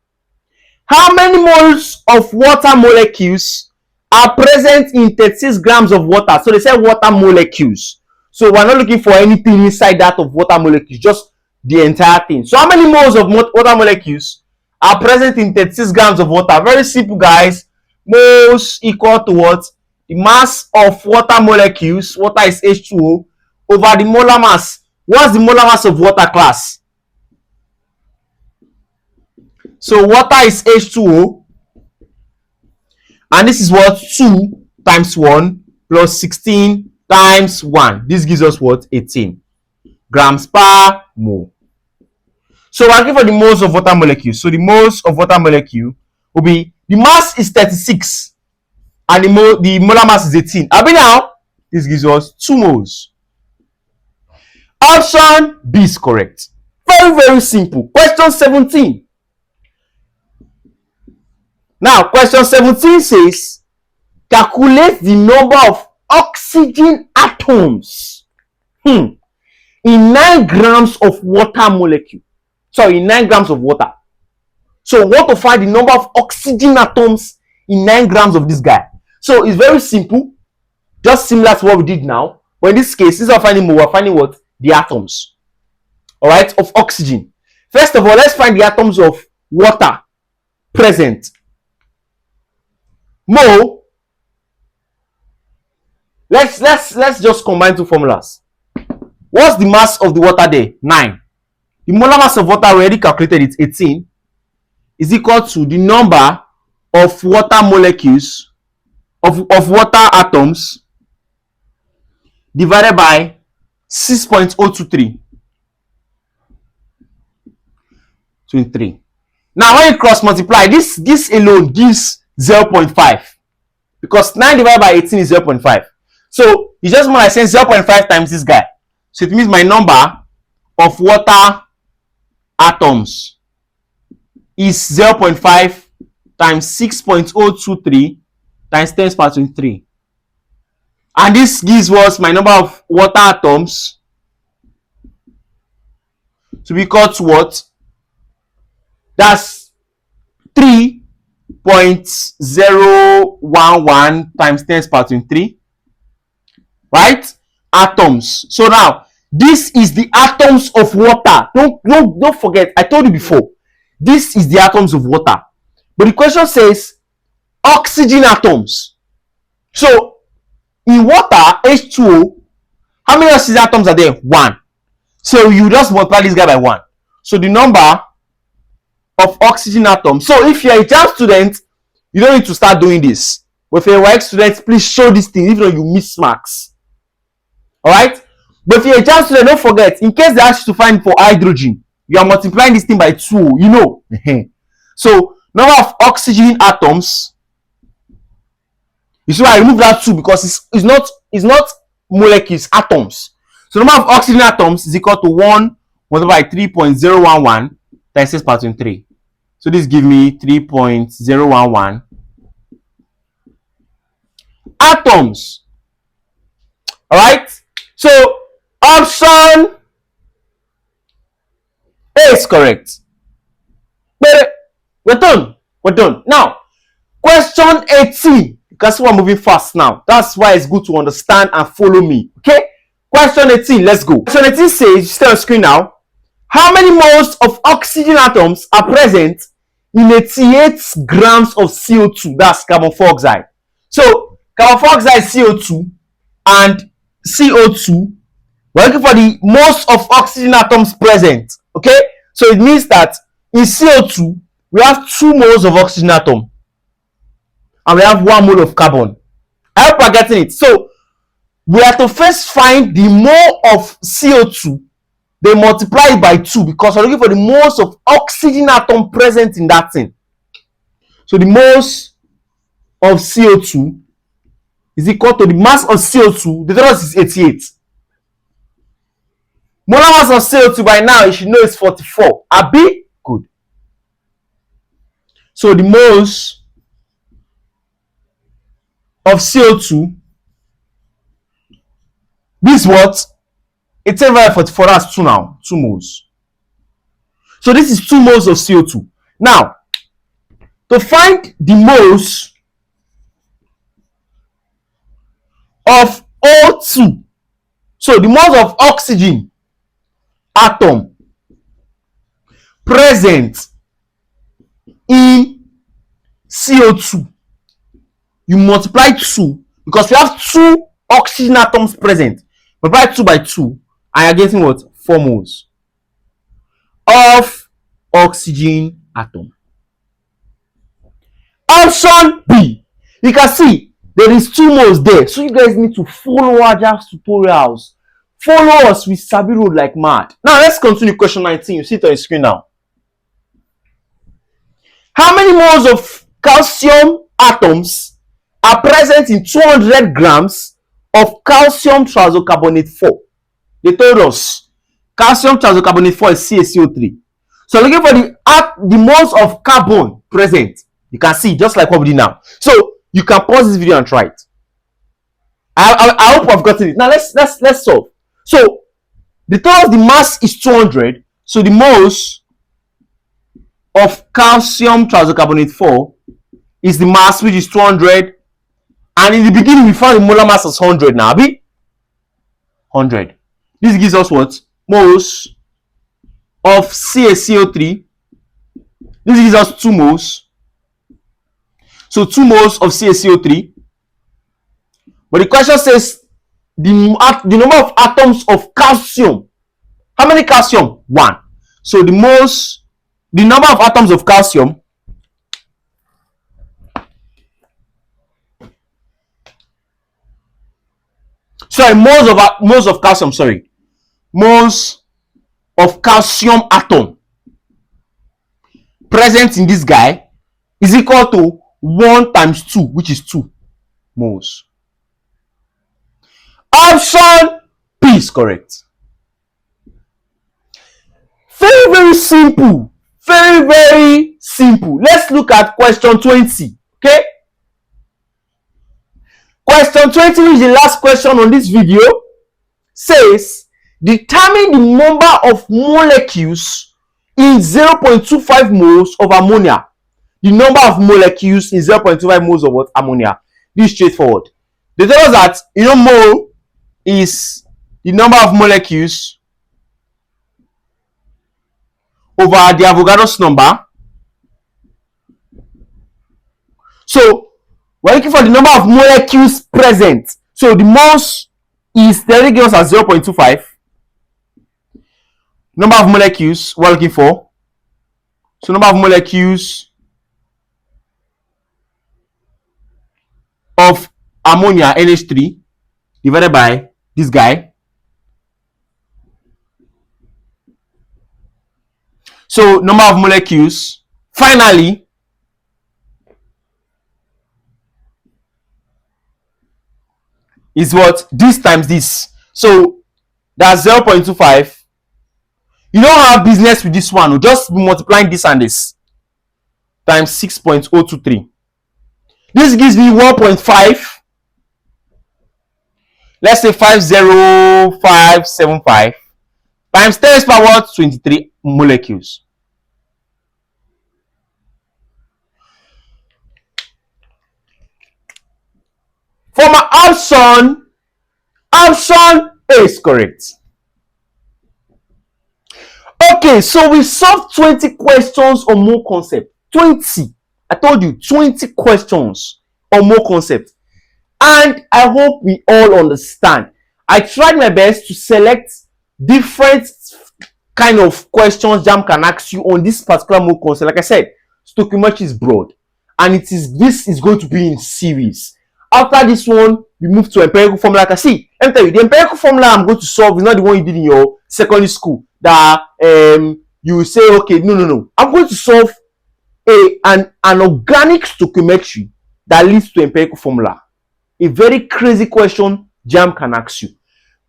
How many moles of water molecules are present in 36 grams of water? So they say water molecules. So we're not looking for anything inside that of water molecules. Just the entire thing. So how many moles of water molecules are present in 36 grams of water? Very simple, guys. Moles equal to what? The mass of water molecules, water is H2O, over the molar mass. What's the molar mass of water, class? So water is H2O, and this is what? 2 times 1 plus 16 times 1. This gives us what? 18 grams per mole. So we're looking for the moles of water molecule. So the moles of water molecule will be, the mass is 36 and the molar mass is 18. Abi now, this gives us 2 moles. Option B is correct. Very, very simple. Question 17. Now, question 17 says, calculate the number of oxygen atoms in 9 grams of water molecule. Sorry, in 9 grams of water. So, we want to find the number of oxygen atoms in 9 grams of this guy. So, it's very simple. Just similar to what we did now. But in this case, instead of finding more, we're finding what? The atoms. Alright, of oxygen. First of all, let's find the atoms of water present. Mole. Let's just combine two formulas. What's the mass of the water there? 9. The molar mass of water, we already calculated, it's 18, is equal to the number of water molecules, of water atoms, divided by 6.023. 23. Now, when you cross multiply, this alone gives 0.5. Because 9 divided by 18 is 0.5. So, it's just more like saying 0.5 times this guy. So, it means my number of water atoms is 0.5 times 6.023 times 10 to the power 23. And this gives us my number of water atoms to be equal to what? That's 3.011 times 10 to the power 23. Right? Atoms. So now, this is the atoms of water. Don't forget, I told you before. This is the atoms of water. But the question says oxygen atoms. So, in water, H2O, how many oxygen atoms are there? 1. So, you just multiply this guy by 1. So, the number of oxygen atoms. So, if you're a JAMB student, you don't need to start doing this. But if you're a YX student, please show this thing, even though you miss marks. Alright? But if you're a JAMB student, don't forget, in case they ask you to find for hydrogen, you are multiplying this thing by 2, you know. So, number of oxygen atoms, you see why I remove that 2 because it's not molecules, atoms. So, number of oxygen atoms is equal to 1 multiplied by 3.011 times 6 power 23. So, this gives me 3.011 atoms. Alright? So, option A is correct. We're done. Now, question 18. Because we're moving fast now. That's why it's good to understand and follow me. Okay? Question 18. Let's go. Question 18 says, stay on screen now. How many moles of oxygen atoms are present in 88 grams of CO2? That's carbon dioxide. So, carbon dioxide is CO2 and CO2. We're looking for the moles of oxygen atoms present. Okay? So it means that in CO2, we have 2 moles of oxygen atom. And we have 1 mole of carbon. I hope you're getting it. So we have to first find the mole of CO2. Then multiply it by 2 because we're looking for the moles of oxygen atom present in that thing. So the moles of CO2 is equal to the mass of CO2. The total is 88. Molar mass of CO2 by now, you should know it's 44. Abi? Good. So the moles of CO2, this is what? 18 divided by 44, that's 2 now. 2 moles. So this is 2 moles of CO2. Now, to find the moles of O2, so the moles of oxygen atom present in CO2, you multiply 2 because we have 2 oxygen atoms present. Multiply 2 by 2 and you're getting what? 4 moles of oxygen atom. Option B, you can see there is 2 moles there, so you guys need to follow Ajaks tutorials. Follow us with Sabi Road like mad. Now let's continue question 19. You see it on your screen now. How many moles of calcium atoms are present in 200 grams of calcium triazocarbonate 4? They told us calcium triazocarbonate 4 is CaCO3. So looking for the moles of carbon present. You can see just like what we did now. So you can pause this video and try it. I hope I've gotten it. Now let's solve. So they told us the mass is 200. So the moles of calcium triazocarbonate 4 is the mass, which is 200. And in the beginning, we found the molar mass as 100 now. 100. This gives us what? Moles of CaCO3. This gives us 2 moles. So 2 moles of CaCO3. But the question says the number of atoms of calcium. How many calcium? 1. So the number of atoms of calcium moles of calcium, moles of calcium atom present in this guy is equal to 1 times 2, which is 2 moles. Option B is correct. Very, very simple. Very, very simple. Let's look at question 20. Okay? Question 20, which is the last question on this video, says determine the number of molecules in 0.25 moles of ammonia. The number of molecules in 0.25 moles of what? Ammonia. This is straightforward. They tell us that, mole is the number of molecules over the Avogadro's number. So we're looking for the number of molecules present. So the moles is the gives us as 0.25. Number of molecules we're looking for. So number of molecules of ammonia, NH3, divided by this guy. So number of molecules, finally, is what? This times this. So that's 0.25. You don't have business with this one. We'll just be multiplying this and this times 6.023. This gives me 1.5. Let's say 50575 times 10 to the power 23 molecules. For my option A is correct. Okay, so we solved 20 questions on mole concept. 20. I told you 20 questions on mole concept. And I hope we all understand. I tried my best to select different kind of questions JAMB can ask you on this particular mole concept. Like I said, stoichiometry is broad, and this is going to be in series. After this one, we move to empirical formula. Like I see, let me tell you, the empirical formula I'm going to solve is not the one you did in your secondary school. That you will say, okay, no. I'm going to solve an organic stoichiometry that leads to empirical formula. A very crazy question JAMB can ask you.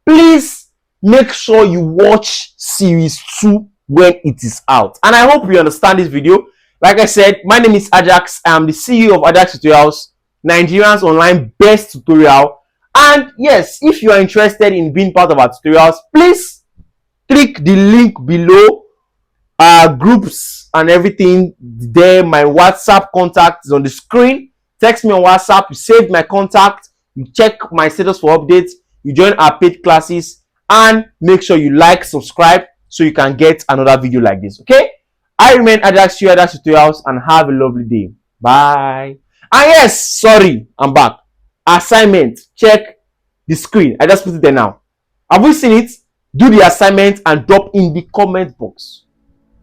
Please make sure you watch series 2 when it is out. And I hope you understand this video. Like I said, my name is Ajaks. I am the CEO of Ajaks Tutorials, Nigeria's online best tutorial. And yes, if you are interested in being part of our tutorials, please click the link below. Groups and everything there. My WhatsApp contact is on the screen. Text me on WhatsApp. You save my contact. You check my status for updates. You join our paid classes, and make sure you like, subscribe, so you can get another video like this. Okay? I remain Ajaks, you Ajaks Tutorials, and have a lovely day. Bye. And yes, sorry, I'm back. Assignment. Check the screen. I just put it there now. Have we seen it? Do the assignment and drop in the comment box.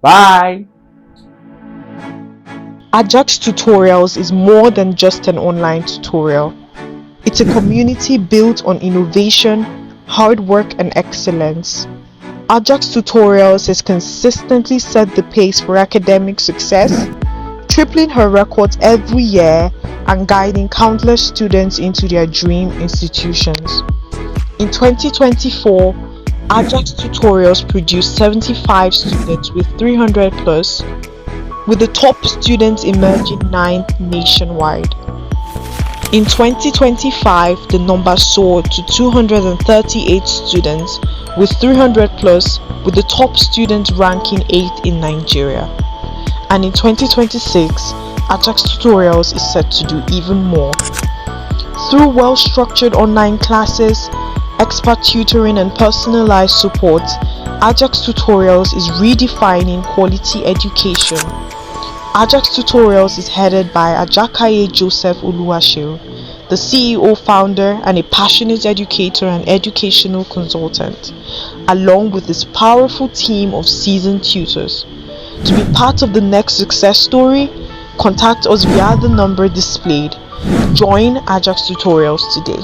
Bye.
Ajaks Tutorials is more than just an online tutorial. It's a community built on innovation, hard work, and excellence. Ajaks Tutorials has consistently set the pace for academic success, tripling her records every year and guiding countless students into their dream institutions. In 2024, Ajaks Tutorials produced 75 students with 300 plus, with the top students emerging 9th nationwide. In 2025, the number soared to 238 students with 300 plus, with the top students ranking 8th in Nigeria. And in 2026, Ajaks Tutorials is set to do even more. Through well-structured online classes, expert tutoring and personalized support, Ajaks Tutorials is redefining quality education. Ajaks Tutorials is headed by Ajakaye Joseph Oluwaseun, the CEO, founder, and a passionate educator and educational consultant, along with his powerful team of seasoned tutors. To be part of the next success story, contact us via the number displayed. Join Ajaks Tutorials today.